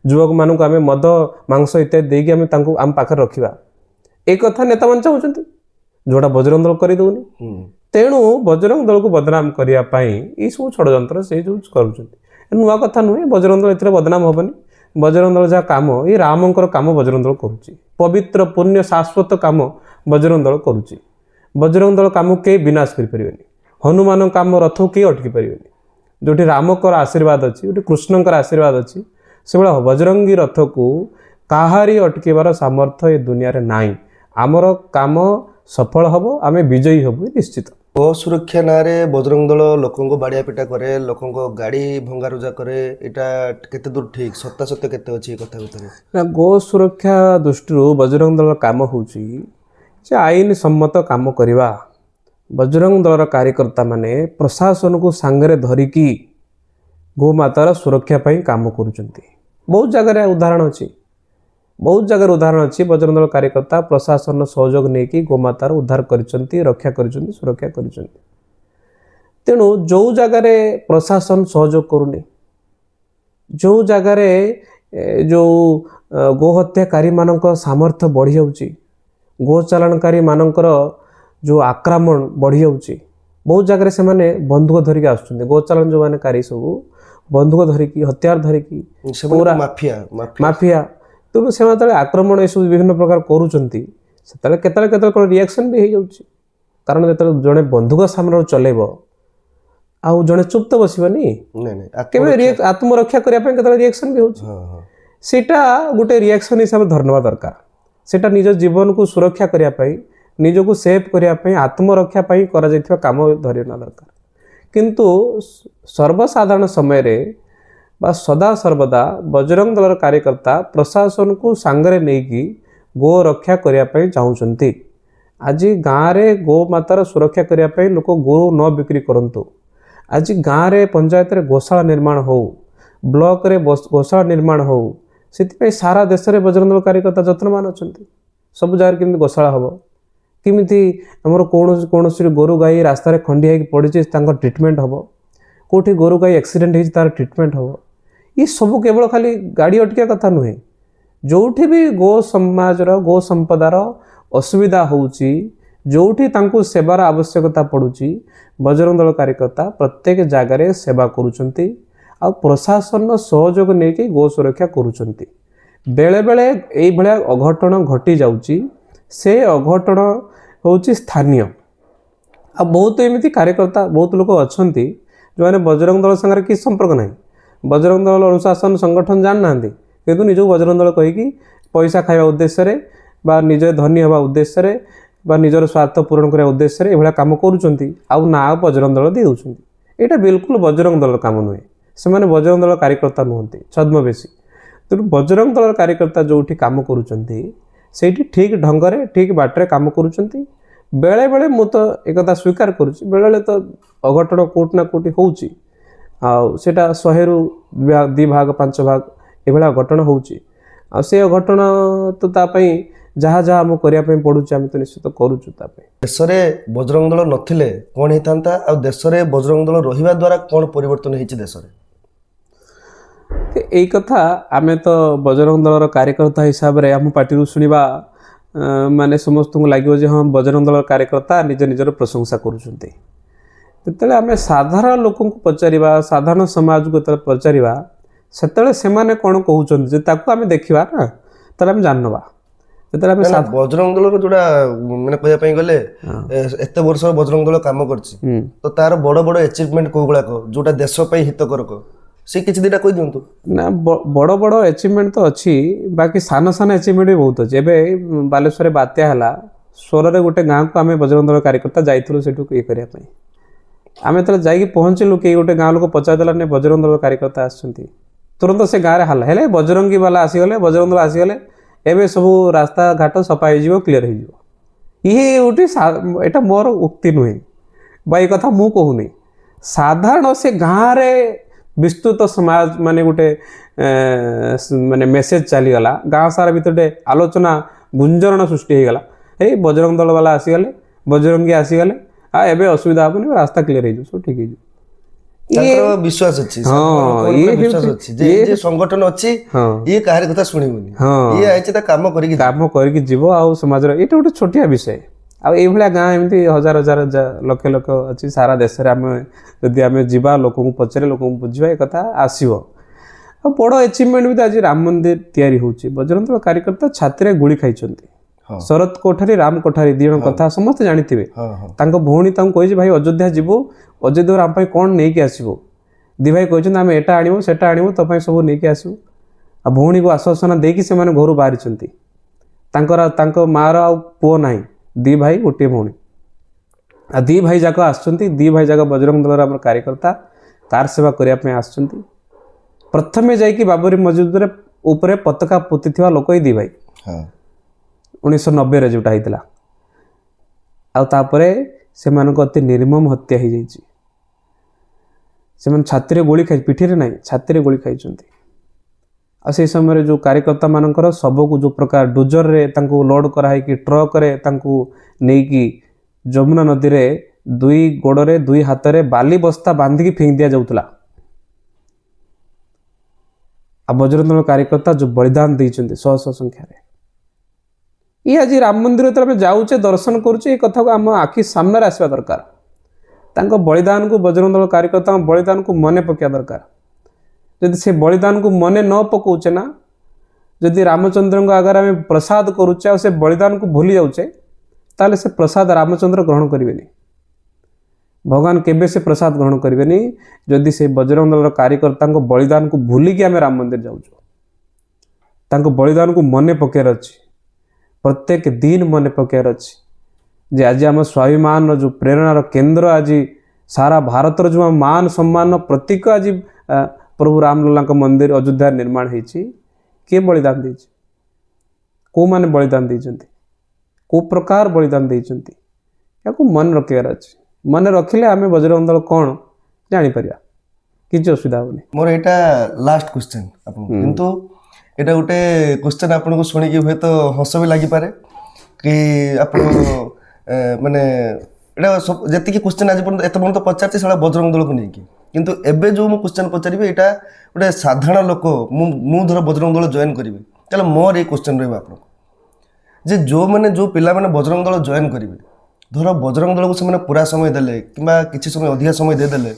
ଯୁବକମାନଙ୍କୁ ଆମେ ମଦ ମାଂସ ଇତ୍ୟାଦି ଦେଇକି ଆମେ ତାଙ୍କୁ ଆମ ପାଖରେ ରଖିବା। ଏ କଥା ନେତାମାନେ ଚାହୁଁଛନ୍ତି, ଯେଉଁଟା ବଜରଙ୍ଗ ଦଳ କରିଦେଉନି। ତେଣୁ ବଜରଙ୍ଗ ଦଳକୁ ବଦନାମ କରିବା ପାଇଁ ଏଇସବୁ ଷଡ଼ଯନ୍ତ୍ର ସେ ଯେଉଁ କରୁଛନ୍ତି, ନୂଆ କଥା ନୁହେଁ। ବଜରଙ୍ଗ ଦଳ ଏଥିରେ ବଦନାମ ହେବନି। ବଜରଙ୍ଗ ଦଳ ଯାହା କାମ, ଏଇ ରାମଙ୍କର କାମ ବଜରଙ୍ଗ ଦଳ କରୁଛି। ପବିତ୍ର ପୁଣ୍ୟ ଶାଶ୍ୱତ କାମ ବଜରଙ୍ଗ ଦଳ କରୁଛି। ବଜରଙ୍ଗ ଦଳ କାମକୁ କେହି ବିନାଶ କରିପାରିବେନି। ହନୁମାନଙ୍କ କାମ ରଥକୁ କେହି ଅଟକି ପାରିବେନି। ଯେଉଁଠି ରାମଙ୍କର ଆଶୀର୍ବାଦ ଅଛି, ଯେଉଁଠି କୃଷ୍ଣଙ୍କର ଆଶୀର୍ବାଦ ଅଛି, ସେଭଳିଆ ବଜରଙ୍ଗୀ ରଥକୁ କାହାରି ଅଟକିବାର ସାମର୍ଥ୍ୟ ଏ ଦୁନିଆରେ ନାହିଁ। ଆମର କାମ ସଫଳ ହେବ, ଆମେ ବିଜୟୀ ହେବୁ ନିଶ୍ଚିତ। ଗୋ ସୁରକ୍ଷା ନାଁରେ ବଜରଙ୍ଗ ଦଳ ଲୋକଙ୍କୁ ବାଡ଼ିଆ ପିଟା କରେ, ଲୋକଙ୍କ ଗାଡ଼ି ଭଙ୍ଗାରୁଜା କରେ, ଏଇଟା କେତେ ଦୂର ଠିକ୍, ସତ୍ୟାସତ୍ୟ କେତେ ଅଛି ଏ କଥା ଭିତରେ? ନା, ଗୋ ସୁରକ୍ଷା ଦୃଷ୍ଟିରୁ ବଜରଙ୍ଗ ଦଳର କାମ ହେଉଛି ଯେ ଆଇନ ସମ୍ମତ କାମ କରିବା। ବଜରଙ୍ଗ ଦଳର କାର୍ଯ୍ୟକର୍ତ୍ତାମାନେ ପ୍ରଶାସନକୁ ସାଙ୍ଗରେ ଧରିକି ଗୋମାତାର ସୁରକ୍ଷା ପାଇଁ କାମ କରୁଛନ୍ତି। ବହୁତ ଜାଗାରେ ଉଦାହରଣ ଅଛି, ବହୁତ ଜାଗାରେ ଉଦାହରଣ ଅଛି। ବଜରଙ୍ଗ ଦଳ କାର୍ଯ୍ୟକର୍ତ୍ତା ପ୍ରଶାସନର ସହଯୋଗ ନେଇକି ଗୋମାତାର ଉଦ୍ଧାର କରିଛନ୍ତି, ରକ୍ଷା କରିଛନ୍ତି, ସୁରକ୍ଷା କରିଛନ୍ତି। ତେଣୁ ଯେଉଁ ଜାଗାରେ ପ୍ରଶାସନ ସହଯୋଗ କରୁନି, ଯେଉଁ ଜାଗାରେ ଯେଉଁ ଗୋହତ୍ୟାକାରୀମାନଙ୍କ ସାମର୍ଥ୍ୟ ବଢ଼ିଯାଉଛି, ଗୋଚାଲାଣକାରୀମାନଙ୍କର ଯେଉଁ ଆକ୍ରମଣ ବଢ଼ିଯାଉଛି, ବହୁତ ଜାଗାରେ ସେମାନେ ବନ୍ଧୁକ ଧରିକି ଆସୁଛନ୍ତି। ଗୋଚାଲାଣ ଯେଉଁମାନେ କାରୀ ସବୁ ବନ୍ଧୁକ ଧରିକି, ହତିଆର ଧରିକି, ପୁରା ମାଫିଆ। ତେଣୁ ସେମାନେ ଯେତେବେଳେ ଆକ୍ରମଣ ଏସବୁ ବିଭିନ୍ନ ପ୍ରକାର କରୁଛନ୍ତି, ସେତେବେଳେ କେତେବେଳେ କ'ଣ ରିଆକ୍ସନ୍ ବି ହେଇଯାଉଛି। କାରଣ ଯେତେବେଳେ ଜଣେ ବନ୍ଧୁକ ସାମ୍ନାରେ ଚଲେଇବ, ଆଉ ଜଣେ ଚୁପ୍ ତ ବସିବନି, କେବେ ଆତ୍ମରକ୍ଷା କରିବା ପାଇଁ କେତେବେଳେ ରିଆକ୍ସନ୍ ବି ହେଉଛି। ସେଇଟା ଗୋଟେ ରିଆକ୍ସନ୍ ହିସାବରେ ଧରିନେବା ଦରକାର। ସେଇଟା ନିଜ ଜୀବନକୁ ସୁରକ୍ଷା କରିବା ପାଇଁ, ନିଜକୁ ସେଫ୍ କରିବା ପାଇଁ, ଆତ୍ମରକ୍ଷା ପାଇଁ କରାଯାଇଥିବା କାମ ଧରିନେବା ଦରକାର। କିନ୍ତୁ ସର୍ବସାଧାରଣ ସମୟରେ ବା ସଦା ସର୍ବଦା ବଜରଙ୍ଗ ଦଳର କାର୍ଯ୍ୟକର୍ତ୍ତା ପ୍ରଶାସନକୁ ସାଙ୍ଗରେ ନେଇକି ଗୋ ରକ୍ଷା କରିବା ପାଇଁ ଚାହୁଁଛନ୍ତି। ଆଜି ଗାଁରେ ଗୋମାତାର ସୁରକ୍ଷା କରିବା ପାଇଁ ଲୋକ ଗୋରୁ ନ ବିକ୍ରି କରନ୍ତୁ। ଆଜି ଗାଁରେ ପଞ୍ଚାୟତରେ ଗୋଶାଳା ନିର୍ମାଣ ହେଉ, ବ୍ଲକରେ ଗୋଶାଳା ନିର୍ମାଣ ହେଉ, ସେଥିପାଇଁ ସାରା ଦେଶରେ ବଜରଙ୍ଗ ଦଳ କାର୍ଯ୍ୟକର୍ତ୍ତା ଯତ୍ନବାନ ଅଛନ୍ତି। ସବୁ ଜାଗାରେ କେମିତି ଗୋଶାଳା ହେବ, କେମିତି ଆମର କୌଣସି ଗୋରୁ ଗାଈ ରାସ୍ତାରେ ଖଣ୍ଡିଆ ହେଇକି ପଡ଼ିଛି ତାଙ୍କର ଟ୍ରିଟମେଣ୍ଟ ହେବ, କେଉଁଠି ଗୋରୁ ଗାଈ ଆକ୍ସିଡେଣ୍ଟ ହେଇଛି ତାର ଟ୍ରିଟମେଣ୍ଟ ହେବ। ଏସବୁ କେବଳ ଖାଲି ଗାଡ଼ି ଅଟକିବା କଥା ନୁହେଁ। ଯେଉଁଠି ବି ଗୋ ସମାଜର ଗୋ ସମ୍ପଦାର ଅସୁବିଧା ହେଉଛି, ଯେଉଁଠି ତାଙ୍କୁ ସେବାର ଆବଶ୍ୟକତା ପଡ଼ୁଛି, ବଜରଙ୍ଗ ଦଳ କାର୍ଯ୍ୟକର୍ତ୍ତା ପ୍ରତ୍ୟେକ ଜାଗାରେ ସେବା କରୁଛନ୍ତି ଆଉ ପ୍ରଶାସନର ସହଯୋଗ ନେଇକି ଗୋ ସୁରକ୍ଷା କରୁଛନ୍ତି। ବେଳେବେଳେ ଏଇଭଳିଆ ଅଘଟଣ ଘଟି ଯାଉଛି, ସେ ଅଘଟଣ ହେଉଛି ସ୍ଥାନୀୟ। ଆଉ ବହୁତ ଏମିତି କାର୍ଯ୍ୟକର୍ତ୍ତା ବହୁତ ଲୋକ ଅଛନ୍ତି ଯେଉଁମାନେ ବଜରଙ୍ଗ ଦଳ ସାଙ୍ଗରେ କିଛି ସମ୍ପର୍କ ନାହିଁ, ବଜରଙ୍ଗ ଦଳ ଅନୁଶାସନ ସଂଗଠନ ଜାଣିନାହାନ୍ତି, କିନ୍ତୁ ନିଜକୁ ବଜରଙ୍ଗ ଦଳ କହିକି ପଇସା ଖାଇବା ଉଦ୍ଦେଶ୍ୟରେ ବା ନିଜ ଧନୀ ହେବା ଉଦ୍ଦେଶ୍ୟରେ ବା ନିଜର ସ୍ୱାର୍ଥ ପୂରଣ କରିବା ଉଦ୍ଦେଶ୍ୟରେ ଏଭଳିଆ କାମ କରୁଛନ୍ତି ଆଉ ନାଁ ବଜରଙ୍ଗ ଦଳ ଦେଇ ଦେଉଛନ୍ତି। ଏଇଟା ବିଲକୁଲ ବଜରଙ୍ଗ ଦଳର କାମ ନୁହେଁ। ସେମାନେ ବଜରଙ୍ଗ ଦଳ କାର୍ଯ୍ୟକର୍ତ୍ତା ନୁହନ୍ତି, ଛଦ୍ମବେଶୀ। ତେଣୁ ବଜରଙ୍ଗ ଦଳର କାର୍ଯ୍ୟକର୍ତ୍ତା ଯେଉଁଠି କାମ କରୁଛନ୍ତି ସେଇଠି ଠିକ୍ ଢଙ୍ଗରେ ଠିକ୍ ବାଟରେ କାମ କରୁଛନ୍ତି। ବେଳେବେଳେ ମୁଁ ତ ଏକଥା ସ୍ୱୀକାର କରୁଛି, ବେଳେବେଳେ ତ ଅଘଟଣ କେଉଁଠି ନା କେଉଁଠି ହେଉଛି, ଆଉ ସେଇଟା 100ରୁ 2 ଭାଗ 5 ଭାଗ ଏଭଳିଆ ଅଘଟଣ ହେଉଛି। ଆଉ ସେ ଅଘଟଣ ତ ତା ପାଇଁ ଯାହା ଯାହା ଆମକୁ କରିବା ପାଇଁ ପଡ଼ୁଛି ଆମେ ତ ନିଶ୍ଚିତ କରୁଛୁ ତା ପାଇଁ। ଦେଶରେ ବଜରଙ୍ଗ ଦଳ ନଥିଲେ କ'ଣ ହେଇଥାନ୍ତା, ଆଉ ଦେଶରେ ବଜରଙ୍ଗ ଦଳ ରହିବା ଦ୍ୱାରା କ'ଣ ପରିବର୍ତ୍ତନ ହେଇଛି ଦେଶରେ? ଏଇ କଥା ଆମେ ତ ବଜରଙ୍ଗ ଦଳର କାର୍ଯ୍ୟକର୍ତ୍ତା ହିସାବରେ ଆମ ପାଟିରୁ ଶୁଣିବା ମାନେ ସମସ୍ତଙ୍କୁ ଲାଗିବ ଯେ ହଁ ବଜରଙ୍ଗ ଦଳର କାର୍ଯ୍ୟକର୍ତ୍ତା ନିଜର ପ୍ରଶଂସା କରୁଛନ୍ତି। ଯେତେବେଳେ ଆମେ ସାଧାରଣ ଲୋକଙ୍କୁ ପଚାରିବା, ସାଧାରଣ ସମାଜକୁ ଯେତେବେଳେ ପଚାରିବା, ସେତେବେଳେ ସେମାନେ କ'ଣ କହୁଛନ୍ତି ଯେ ତାକୁ ଆମେ ଦେଖିବା ନା, ତାହେଲେ ଆମେ ଜାଣିନେବା। ଯେତେବେଳେ ଆମେ ବଜରଙ୍ଗ ଦଳର ଯୋଉଟା ମାନେ କହିବା ପାଇଁ ଗଲେ ଏତେ ବର୍ଷ ବଜରଙ୍ଗ ଦଳ କାମ କରିଛି, ତ ତାର ବଡ଼ ବଡ଼ ଆଚିଭମେଣ୍ଟ କୋଉ ଗୁଡ଼ାକ ଯୋଉଟା ଦେଶ ପାଇଁ ହିତକରକ, ସେ କିଛି ଦିଟା କହିଦିଅନ୍ତୁ। ନା, ବଡ଼ ବଡ଼ ଆଚିଭମେଣ୍ଟ ତ ଅଛି, ବାକି ସାନ ସାନ ଆଚିଭମେଣ୍ଟ ବି ବହୁତ ଅଛି। ଏବେ ବାଲେଶ୍ୱରରେ ବାତ୍ୟା ହେଲା, ସ୍ୱରରେ ଗୋଟେ ଗାଁକୁ ଆମେ ବଜରଙ୍ଗ ଦଳ କାର୍ଯ୍ୟକର୍ତ୍ତା ଯାଇଥିଲୁ ସେଠୁ ଇଏ କରିବା ପାଇଁ। ଆମେ ଯେତେବେଳେ ଯାଇକି ପହଞ୍ଚିଲୁ, କେହି ଗୋଟେ ଗାଁ ଲୋକ ପଚାରିଦେଲା ନେ ବଜରଙ୍ଗ ଦଳ କାର୍ଯ୍ୟକର୍ତ୍ତା ଆସିଛନ୍ତି, ତୁରନ୍ତ ସେ ଗାଁରେ ହାଲା ହେଲେ ବଜରଙ୍ଗୀ ବାଲା ଆସିଗଲେ, ବଜରଙ୍ଗ ଦଳ ଆସିଗଲେ, ଏବେ ସବୁ ରାସ୍ତାଘାଟ ସଫା ହେଇଯିବ, କ୍ଲିୟର ହେଇଯିବ। ଇଏ ଗୋଟେ ଏଇଟା ମୋର ଉକ୍ତି ନୁହେଁ ବା ଏ କଥା ମୁଁ କହୁନି, ସାଧାରଣ ସେ ଗାଁରେ ବିସ୍ତୃତ ସମାଜ ମାନେ ଗୋଟେ ମାନେ ମେସେଜ ଚାଲିଗଲା, ଗାଁ ସାରା ଭିତରେ ଆଲୋଚନା ଗୁଞ୍ଜରଣ ସୃଷ୍ଟି ହେଇଗଲା, ଏଇ ବଜରଙ୍ଗ ଦଳ ବାଲା ଆସିଗଲେ, ବଜରଙ୍ଗୀ ଆସିଗଲେ, ଆଉ ଏବେ ଅସୁବିଧା ହେବନି, ରାସ୍ତା କ୍ଲିୟର ହେଇଯିବ, ସବୁ ଠିକ୍ ହେଇଯିବ। ବିଶ୍ୱାସ ଅଛି, ବିଶ୍ୱାସ ଅଛି ଯେ ଏ ସଂଗଠନ ଅଛି, ଇଏ କାହାରି କଥା ଶୁଣିବୁନି, ଇଏ ଆଇଛି ତା କାମ କରିକି ଯିବ ଆଉ ସମାଜର ଏଇଟା ଗୋଟେ ଛୋଟିଆ ବିଷୟ। ଆଉ ଏଇଭଳିଆ ଗାଁ ଏମିତି ହଜାର ହଜାର ଲକ୍ଷ ଲକ୍ଷ ଅଛି ସାରା ଦେଶରେ। ଆମେ ଯଦି ଆମେ ଯିବା, ଲୋକଙ୍କୁ ପଚାରେ, ଲୋକଙ୍କୁ ବୁଝିବା, ଏ କଥା ଆସିବ। ଆଉ ବଡ଼ ଆଚିଭମେଣ୍ଟ ବି ତ ଆଜି ରାମ ମନ୍ଦିର ତିଆରି ହେଉଛି। ବଜରଙ୍ଗ ଦଳ କାର୍ଯ୍ୟକର୍ତ୍ତା ଛାତିରେ ଗୁଳି ଖାଇଛନ୍ତି। ଶରତ କୋଠାରୀ, ରାମ କୋଠାରୀ, ଦି ଜଣ କଥା ସମସ୍ତେ ଜାଣିଥିବେ। ତାଙ୍କ ଭଉଣୀ ତାଙ୍କୁ କହିଛି ଭାଇ ଅଯୋଧ୍ୟା ଯିବୁ, ଅଯୋଧ୍ୟାରୁ ଆମ ପାଇଁ କ'ଣ ନେଇକି ଆସିବୁ। ଦି ଭାଇ କହିଛନ୍ତି ଆମେ ଏଟା ଆଣିବୁ ସେଟା ଆଣିବୁ, ତୋ ପାଇଁ ସବୁ ନେଇକି ଆସିବୁ। ଆଉ ଭଉଣୀକୁ ଆଶ୍ୱାସନା ଦେଇକି ସେମାନେ ଘରୁ ବାହାରିଛନ୍ତି। ତାଙ୍କ ମାଆର ଆଉ ପୁଅ ନାହିଁ, 2 ଭାଇ 1 ଭଉଣୀ। ଆଉ 2 ଭାଇ ଯାକ ଆସିଛନ୍ତି, 2 ଭାଇ ଯାକ ବଜରଙ୍ଗ ଦଳର ଆମର କାର୍ଯ୍ୟକର୍ତ୍ତା, କାର ସେବା କରିବା ପାଇଁ ଆସିଛନ୍ତି। ପ୍ରଥମେ ଯାଇକି ବାବରୀ ମସଜିଦରେ ଉପରେ ପତାକା ପୋତିଥିବା ଲୋକ ଏଇ 2 ଭାଇ, 1990ରେ ଯେଉଁଟା ହେଇଥିଲା। ଆଉ ତାପରେ ସେମାନଙ୍କ ଅତି ନିର୍ମମ ହତ୍ୟା ହେଇଯାଇଛି। ସେମାନେ ଛାତିରେ ଗୁଳି ଖାଇ, ପିଠିରେ ନାହିଁ, ଛାତିରେ ଗୁଳି ଖାଇଛନ୍ତି। ଆଉ ସେହି ସମୟରେ ଯେଉଁ କାର୍ଯ୍ୟକର୍ତ୍ତାମାନଙ୍କର ଶବକୁ ଯେଉଁ ପ୍ରକାର ଡୋଜରରେ ତାଙ୍କୁ ଲୋଡ଼ କରାହେଇକି ଟ୍ରକରେ ତାଙ୍କୁ ନେଇକି ଯମୁନା ନଦୀରେ 2 ଗୋଡ଼ରେ 2 ହାତରେ ବାଲି ବସ୍ତା ବାନ୍ଧିକି ଫିଙ୍ଗି ଦିଆଯାଉଥିଲା। ଆଉ ବଜରଙ୍ଗ ଦଳ କାର୍ଯ୍ୟକର୍ତ୍ତା ଯେଉଁ ବଳିଦାନ ଦେଇଛନ୍ତି ଶହ ଶହ ସଂଖ୍ୟାରେ, ଇଏ ଆଜି ରାମ ମନ୍ଦିର ଯେତେବେଳେ ଆମେ ଯାଉଛେ, ଦର୍ଶନ କରୁଛେ, ଏ କଥାକୁ ଆମ ଆଖି ସାମ୍ନାରେ ଆସିବା ଦରକାର। ତାଙ୍କ ବଳିଦାନକୁ, ବଜରଙ୍ଗ ଦଳ କାର୍ଯ୍ୟକର୍ତ୍ତାଙ୍କ ବଳିଦାନକୁ ମନେ ପକାଇବା ଦରକାର। ଯଦି ସେ ବଳିଦାନକୁ ମନେ ନ ପକାଉଛେ ନା, ଯଦି ରାମଚନ୍ଦ୍ରଙ୍କ ଆଗରେ ଆମେ ପ୍ରସାଦ କରୁଛେ ଆଉ ସେ ବଳିଦାନକୁ ଭୁଲି ଯାଉଛେ, ତାହେଲେ ସେ ପ୍ରସାଦ ରାମଚନ୍ଦ୍ର ଗ୍ରହଣ କରିବେନି। ଭଗବାନ କେବେ ସେ ପ୍ରସାଦ ଗ୍ରହଣ କରିବେନି ଯଦି ସେ ବଜରଙ୍ଗ ଦଳର କାର୍ଯ୍ୟକର୍ତ୍ତାଙ୍କ ବଳିଦାନକୁ ଭୁଲିକି ଆମେ ରାମ ମନ୍ଦିର ଯାଉଛୁ। ତାଙ୍କ ବଳିଦାନକୁ ମନେ ପକାଇବାର ଅଛି, ପ୍ରତ୍ୟେକ ଦିନ ମନେ ପକାଇବାର ଅଛି ଯେ ଆଜି ଆମ ସ୍ୱାଭିମାନର ଯେଉଁ ପ୍ରେରଣାର କେନ୍ଦ୍ର ଆଜି सारा भारतर जो मान सम्मान प्रतीक आज प्रभु रामलला मंदिर अयोध्या निर्माण होती किए बलिदान दे कौ मैंने बलिदान देते कौ प्रकार बलिदान देते या मन रखार अच्छे मन रखिले आम बजरंग दल कौन जापर किसी असुविधा होनी मोर एटा लास्ट क्वेश्चन आपन किंतु एटा गोटे क्वेश्चन आपन को सुनी कि हुए तो हस भी लागि पारे कि आपन माने एटा सब जति कि क्वेश्चन आज पर्यंत एत पर्यंत पचारछि साला बजरंग दल को नहीं कि किंतु एबे जो मु क्वेश्चन पचारिबे एटा गोटे साधारण लोक मु धर बजरंग दल जॉइन करिवे चलो मोर ए क्वेश्चन रहबा आपन जे जो माने जो पिला माने बजरंग दल जॉइन करिवे धर बजरंग दल को से पूरा समय देले किंबा किछि समय अधिक समय दे देले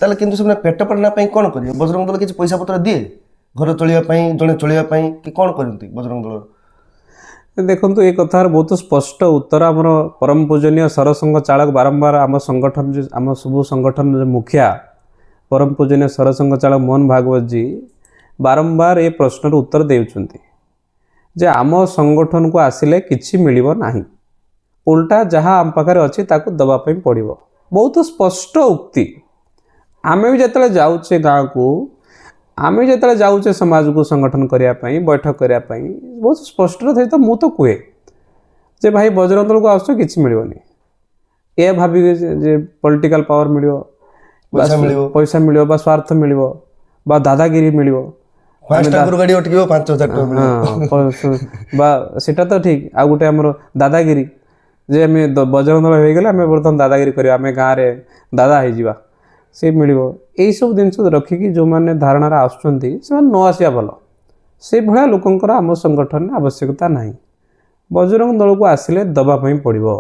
ताले किंतु से पेट पालना कौन करेंगे बजरंग दल किसी पैसा पत्र दिए घर चलिया जड़े चलिया कि कौन करती बजरंग दल देखो ये कथार बहुत स्पष्ट उत्तर आमर परम पूजनीय सरसंघ चालक बारंबार आम संगठन आम सब संगठन मुखिया परम पूजनीय सरसंघ चालक मोहन भागवत जी बारंबार ये प्रश्नर उत्तर देउछंती जे आम संगठन को आसिले किछि मिलिबो नाही उल्टा जहाँ आम पाखे अच्छी ताकू दबापी पड़ो बहुत स्पष्ट उक्ति आम भी जिते जाऊे गाँव को आम जिते जाऊे समाज को संगठन करने बैठक करने बहुत स्पष्ट सहित मु तो कहे जे भाई बजरंग दल को आस कि मिलनी ये भावी पॉलिटिकल पावर पैसा मिल स्वार्थ मिल दादागिरी मिल सेटा तो ठीक आ गोटे आम दादागिरी जे आम बजरंग दल हो गले आम बर्तमान दादागिरी करवा आम गाँव में दादा हो से मिल यही सब जिनस रखिकी जो मैंने धारणा आसुँच न आसिया भल से भाया लोकंर आम संगठन आवश्यकता ना बजरंग दल को आसिले दबापी पड़ो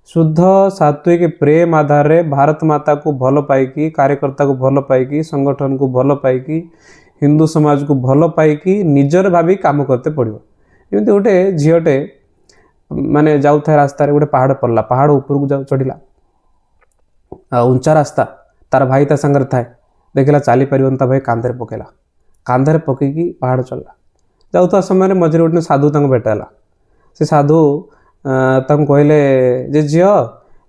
शुद्ध सात्विक प्रेम आधार रे भारत माता को भल पाइकी कार्यकर्ता को भल पाइकी संगठन को भल पाइकी हिंदू समाज को भल पाइकी निजर भावी काम करते पड़ो जमी गोटे झीटे माने जाऊ था रास्तार गोटे पहाड़ पड़ला पहाड़ उपरକୁ चढ़ला उंचा रास्ता तार भाई ता संगे थाए देखला चली पार भाई कांधे पकेला कांधे पकईकी पहाड़ चलला जाऊा समय मझे गोटे साधु तक भेटाला से साधु कहले जे झील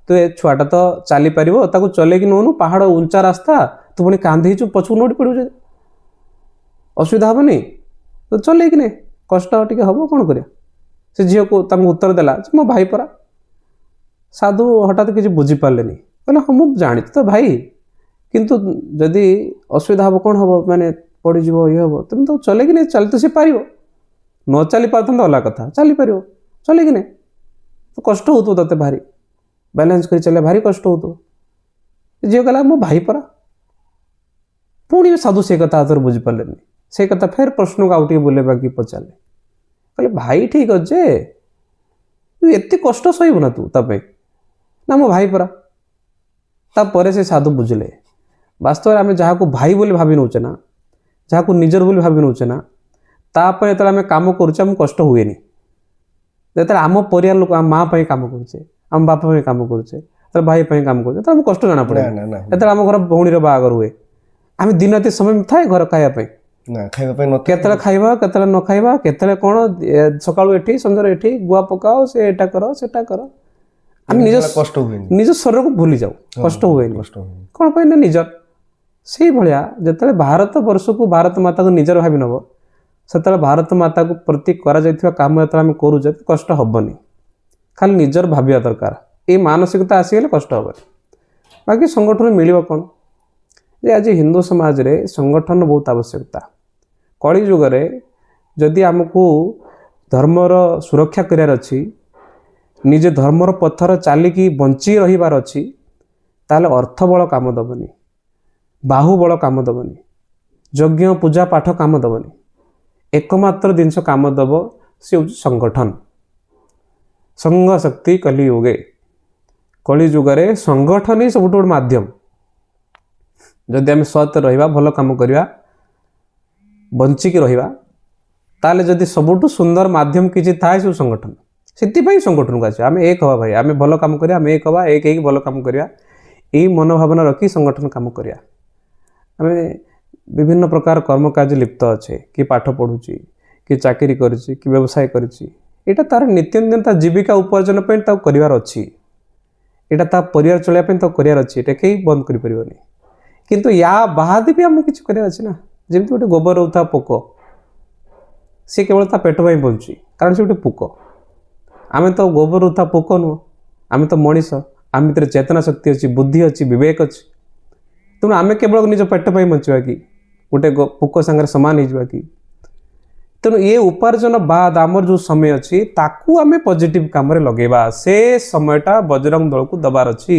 तू ए छुआटा तो चली पार ताको चलेकी नौनु पहाड़ उंचा रास्ता तू पुणी कांधे पछू नोटी पड़ू असुविधा हेनी तो चलेकी नहीं कष्ट टे हम कौन कर से झील को उत्तर देला मो भाई परा साधु हठात किसी बुझीपारे कहले हाँ मुझे जानी तो भाई किंतु जदि असुविधा हम कौन हम माने पड़ज ये हम तुम तो चले कि नहीं चल तो सी पार न चली पार तो अलग कथा चली पार चले कि नहीं तो कष्ट हो ते भारी बैलेंस कर चले भारी कष्ट हो झील कहला मो भाई परा पुणी साधु से कथा आदर बुझीपारे से कथा फेर प्रश्न को आउटे बुले बाकी पचारे कहले भाई ठीक अच्छे तू एत कष्ट सहबू ना तू ताप ना मो भाई परा तापर से साधु बुझले वास्तव में आम जहाँ को भाई बोली भावी नौचे ना जहाँ को निजर बोली भावी नौचे ना तापर जो आम कम करुचे कष्ट हुए जो आम परिवार लोक आम माँ कम करुचे आम बापा कम करुचे भाई कम करुचे आम कष्ट जाना पड़े जो आम घर भौणी बाहागर हुए आम दिन राति समय थाए घर खावाई केतले खाइबा केतले न खाइबा केतले कौन सकाळु एठी संजर एठी गुआ पकाओ से एटा करो सेटा करो आम निज कष्ट हुए निज शरीर को भूली जाऊ कष्ट हुए कौन पे ना निजर से भाया जिते भारत वर्ष को भारत माता को निजर भावी नब से भारत माता को प्रति करा काम जो आम करुचे कष्ट हेनी खाली निजर भाविया दरकार ये मानसिकता आसीगले कष्ट हेनी बाकी संगठन मिल कौन जे आज हिंदू समाज रे संगठन बहुत आवश्यकता कली जुगे जदि आमको धर्मर सुरक्षा करार अच्छी निजे धर्मर पथर चलिकी बंची रहीबार अच्छी ताले अर्थ बल काम दबनी बाहुबल काम दबनी यज्ञ पूजा पाठ काम दबनी एकमात्र जिनस काम दब से संगठन संघ शक्ति कली युगे कली जुगे संगठन ही सब गोटे माध्यम जदि आम सत रहा भल कम करवा बंचिकी रहा ताले जदि सबुठु सुंदर माध्यम किसी थाए सब संगठन से संगठन को आम एक हवा भाई आम भल कम करा आम एक हवा एक भल कम करवा यही मनोभावना रखी संगठन कम करा आम विभिन्न प्रकार कर्म कार्य लिप्त अच्छे कि पाठ पढ़ुची कि चाकरी करी कि व्यवसाय करी तार नित्यंदिन जीविका उपार्जन कर अच्छी ଏଇଟା ତା ପରିବାର ଚଳିବା ପାଇଁ ତ କରିବାର ଅଛି, ଏଇଟା କେହି ବନ୍ଦ କରିପାରିବନି। କିନ୍ତୁ ୟା ବାହାଦ ବି ଆମକୁ କିଛି କରିବାର ଅଛି ନା। ଯେମିତି ଗୋଟେ ଗୋବର ରହୁଥିବା ପୋକ, ସେ କେବଳ ତା ପେଟ ପାଇଁ ବଞ୍ଚୁଛି, କାରଣ ସେ ଗୋଟେ ପୋକ। ଆମେ ତ ଗୋବର ରହୁଥିବା ପୋକ ନୁହଁ, ଆମେ ତ ମଣିଷ। ଆମ ଭିତରେ ଚେତନା ଶକ୍ତି ଅଛି, ବୁଦ୍ଧି ଅଛି, ବିବେକ ଅଛି। ତେଣୁ ଆମେ କେବଳ ନିଜ ପେଟ ପାଇଁ ବଞ୍ଚିବା କି? ଗୋଟେ ପୋକ ସାଙ୍ଗରେ ସମାନ ହେଇଯିବା କି? ତେଣୁ ଏ ଉପାର୍ଜନ ବାଦ ଆମର ଯେଉଁ ସମୟ ଅଛି ତାକୁ ଆମେ ପଜିଟିଭ୍ କାମରେ ଲଗେଇବା। ସେ ସମୟଟା ବଜରଙ୍ଗ ଦଳକୁ ଦେବାର ଅଛି।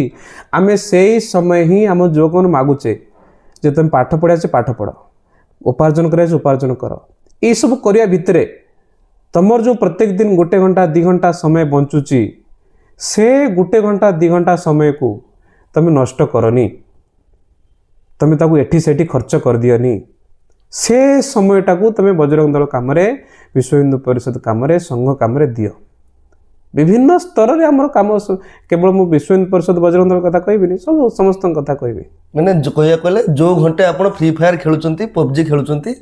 ଆମେ ସେଇ ସମୟ ହିଁ ଆମ ଯୁବକମାନଙ୍କୁ ମାଗୁଛେ ଯେ ତୁମେ ପାଠ ପଢ଼ିବା ଅଛି ପାଠ ପଢ଼, ଉପାର୍ଜନ କରିବା ଅଛି ଉପାର୍ଜନ କର। ଏଇସବୁ କରିବା ଭିତରେ ତୁମର ଯେଉଁ ପ୍ରତ୍ୟେକ ଦିନ 1 ଘଣ୍ଟା 2 ଘଣ୍ଟା ସମୟ ବଞ୍ଚୁଛି, ସେ 1 ଘଣ୍ଟା 2 ଘଣ୍ଟା ସମୟକୁ ତୁମେ ନଷ୍ଟ କରନି, ତୁମେ ତାକୁ ଏଠି ସେଠି ଖର୍ଚ୍ଚ କରିଦିଅନି। ସେ ସମୟଟାକୁ ତୁମେ ବଜରଙ୍ଗ ଦଳ କାମରେ, ବିଶ୍ୱ ହିନ୍ଦୁ ପରିଷଦ କାମରେ, ସଂଘ କାମରେ ଦିଅ। ବିଭିନ୍ନ ସ୍ତରରେ ଆମର କାମ, କେବଳ ମୁଁ ବିଶ୍ୱ ହିନ୍ଦୁ ପରିଷଦ ବଜରଙ୍ଗ ଦଳ କଥା କହିବିନି, ସମସ୍ତଙ୍କ କଥା କହିବି। ମାନେ କହିବାକୁ ଗଲେ ଯେଉଁ ଘଣ୍ଟେ ଆପଣ ଫ୍ରି ଫାୟାର ଖେଳୁଛନ୍ତି, ପବଜି ଖେଳୁଛନ୍ତି,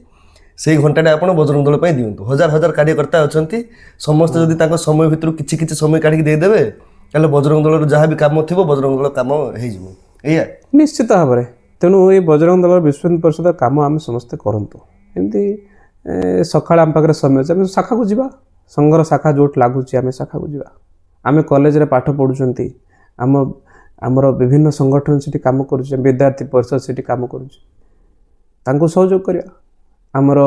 ସେଇ ଘଣ୍ଟାଟା ଆପଣ ବଜରଙ୍ଗ ଦଳ ପାଇଁ ଦିଅନ୍ତୁ। ହଜାର ହଜାର କାର୍ଯ୍ୟକର୍ତ୍ତା ଅଛନ୍ତି, ସମସ୍ତେ ଯଦି ତାଙ୍କ ସମୟ ଭିତରୁ କିଛି କିଛି ସମୟ କାଢ଼ିକି ଦେଇଦେବେ, ତାହେଲେ ବଜରଙ୍ଗ ଦଳର ଯାହା ବି କାମ ଥିବ ବଜରଙ୍ଗ ଦଳ କାମ ହେଇଯିବ। ଏଇଆ ନିଶ୍ଚିତ ଭାବରେ। ତେଣୁ ଏଇ ବଜରଙ୍ଗ ଦଳର ବିଶ୍ୱ ହିନ୍ଦୁ ପରିଷଦ କାମ ଆମେ ସମସ୍ତେ କରନ୍ତୁ। ଏମିତି ସକାଳେ ଆମ ପାଖରେ ସମୟ ଅଛି, ଆମେ ଶାଖାକୁ ଯିବା। ସଂଘର ଶାଖା ଯେଉଁଠି ଲାଗୁଛି ଆମେ ଶାଖାକୁ ଯିବା। ଆମେ କଲେଜରେ ପାଠ ପଢ଼ୁଛନ୍ତି, ଆମର ବିଭିନ୍ନ ସଂଗଠନ ସେଠି କାମ କରୁଛି, ବିଦ୍ୟାର୍ଥୀ ପରିଷଦ ସେଠି କାମ କରୁଛି, ତାଙ୍କୁ ସହଯୋଗ କରିବା। ଆମର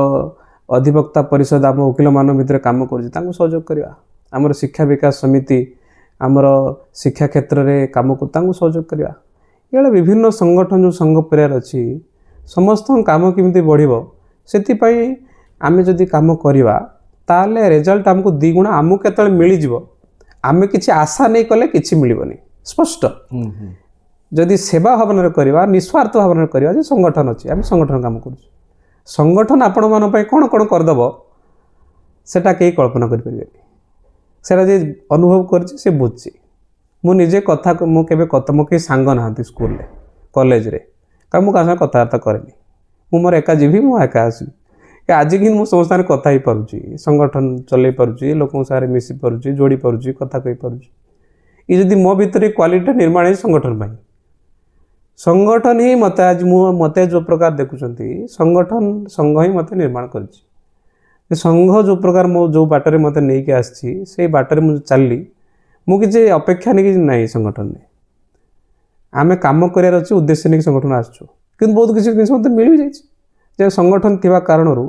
ଅଧିବକ୍ତା ପରିଷଦ ଆମ ଓକିଲମାନଙ୍କ ଭିତରେ କାମ କରୁଛି, ତାଙ୍କୁ ସହଯୋଗ କରିବା। ଆମର ଶିକ୍ଷା ବିକାଶ ସମିତି ଆମର ଶିକ୍ଷା କ୍ଷେତ୍ରରେ କାମ କରୁ, ତାଙ୍କୁ ସହଯୋଗ କରିବା। ଏଇଭଳିଆ ବିଭିନ୍ନ ସଂଗଠନ ଯେଉଁ ସଂଘ ପରିବାର ଅଛି, ସମସ୍ତଙ୍କ କାମ କେମିତି ବଢ଼ିବ, ସେଥିପାଇଁ ଆମେ ଯଦି କାମ କରିବା ତାହେଲେ ରେଜଲ୍ଟ ଆମକୁ 2 ଗୁଣା ଆମକୁ କେତେବେଳେ ମିଳିଯିବ। ଆମେ କିଛି ଆଶା ନେଇ କଲେ କିଛି ମିଳିବନି, ସ୍ପଷ୍ଟ। ଯଦି ସେବା ଭାବନାରେ କରିବା, ନିଃସ୍ୱାର୍ଥ ଭାବନାରେ କରିବା, ଯେ ସଂଗଠନ ଅଛି, ଆମେ ସଂଗଠନ କାମ କରୁଛୁ, ସଂଗଠନ ଆପଣମାନଙ୍କ ପାଇଁ କ'ଣ କ'ଣ କରିଦେବ ସେଟା କେହି କଳ୍ପନା କରିପାରିବେନି। ସେଟା ଯେ ଅନୁଭବ କରିଛି ସେ ବୁଝୁଛି। ମୁଁ ନିଜେ ମୁଁ କେବେ ମୋ କେହି ସାଙ୍ଗ ନାହାନ୍ତି ସ୍କୁଲରେ, କଲେଜରେ, କାରଣ ମୁଁ କାହା ସାଙ୍ଗେ କଥାବାର୍ତ୍ତା କରେନି। ମୁଁ ମୋର ଏକା ଯିବି, ମୁଁ ଏକା ଆସିବି। ଆଜିକି ମୁଁ ସମସ୍ତ ସାଙ୍ଗରେ କଥା ହେଇପାରୁଛି, ସଂଗଠନ ଚଲେଇ ପାରୁଛି, ଲୋକଙ୍କ ସାଙ୍ଗରେ ମିଶି ପାରୁଛି, ଯୋଡ଼ି ପାରୁଛି, କଥା କହିପାରୁଛି। ଏ ଯଦି ମୋ ଭିତରେ କ୍ୱାଲିଟିଟା ନିର୍ମାଣ ହେଇଛି ସଂଗଠନ ପାଇଁ, ସଂଗଠନ ହିଁ ମୋତେ ଆଜି ମୋତେ ଯେଉଁ ପ୍ରକାର ଦେଖୁଛନ୍ତି, ସଂଘ ହିଁ ମୋତେ ନିର୍ମାଣ କରିଛି। ସଂଘ ଯେଉଁ ପ୍ରକାର ଯେଉଁ ବାଟରେ ମୋତେ ନେଇକି ଆସିଛି, ସେଇ ବାଟରେ ମୁଁ ଚାଲିଲି। ମୁଁ କିଛି ଅପେକ୍ଷା ନେଇକି ନାହିଁ ସଂଗଠନରେ। ଆମେ କାମ କରିବାର ଅଛି ଉଦ୍ଦେଶ୍ୟ ନେଇକି ସଂଗଠନ ଆସୁଛୁ। କିନ୍ତୁ ବହୁତ କିଛି ଜିନିଷ ମୋତେ ମିଳିଯାଇଛି, ଯେ ସଂଗଠନ ଥିବା କାରଣରୁ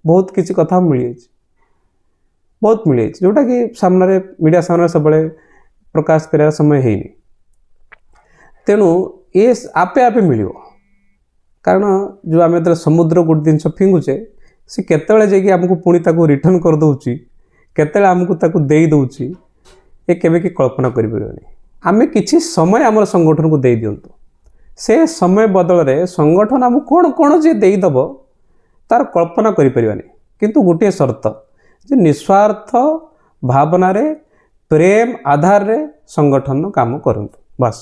ବହୁତ କିଛି କଥା ମିଳିଯାଇଛି, ବହୁତ ମିଳିଯାଇଛି, ଯେଉଁଟାକି ସାମ୍ନାରେ ମିଡ଼ିଆ ସାମ୍ନାରେ ସବୁବେଳେ ପ୍ରକାଶ କରିବାର ସମୟ ହେଇନି। ତେଣୁ ଏ ଆପେ ଆପେ ମିଳିବ। କାରଣ ଯେଉଁ ଆମେ ଯେତେବେଳେ ସମୁଦ୍ର ଗୋଟେ ଜିନିଷ ଫିଙ୍ଗୁଛେ, ସେ କେତେବେଳେ ଯାଇକି ଆମକୁ ପୁଣି ତାକୁ ରିଟର୍ଣ୍ଣ କରିଦେଉଛି, କେତେବେଳେ ଆମକୁ ତାକୁ ଦେଇ ଦେଉଛି, ଏ କେବେ କି କଳ୍ପନା କରିପାରିବନି। ଆମେ କିଛି ସମୟ ଆମର ସଂଗଠନକୁ ଦେଇ ଦିଅନ୍ତୁ। ସେ ସମୟ ବଦଳରେ ସଂଗଠନ ଆମକୁ କ'ଣ କ'ଣ ଯେ ଦେଇଦେବ ତାର କଳ୍ପନା କରିପାରିବାନି। କିନ୍ତୁ ଗୋଟିଏ ସର୍ତ୍ତ, ଯେ ନିଃସ୍ୱାର୍ଥ ଭାବନାରେ, ପ୍ରେମ ଆଧାରରେ ସଂଗଠନ କାମ କରନ୍ତୁ, ବାସ୍।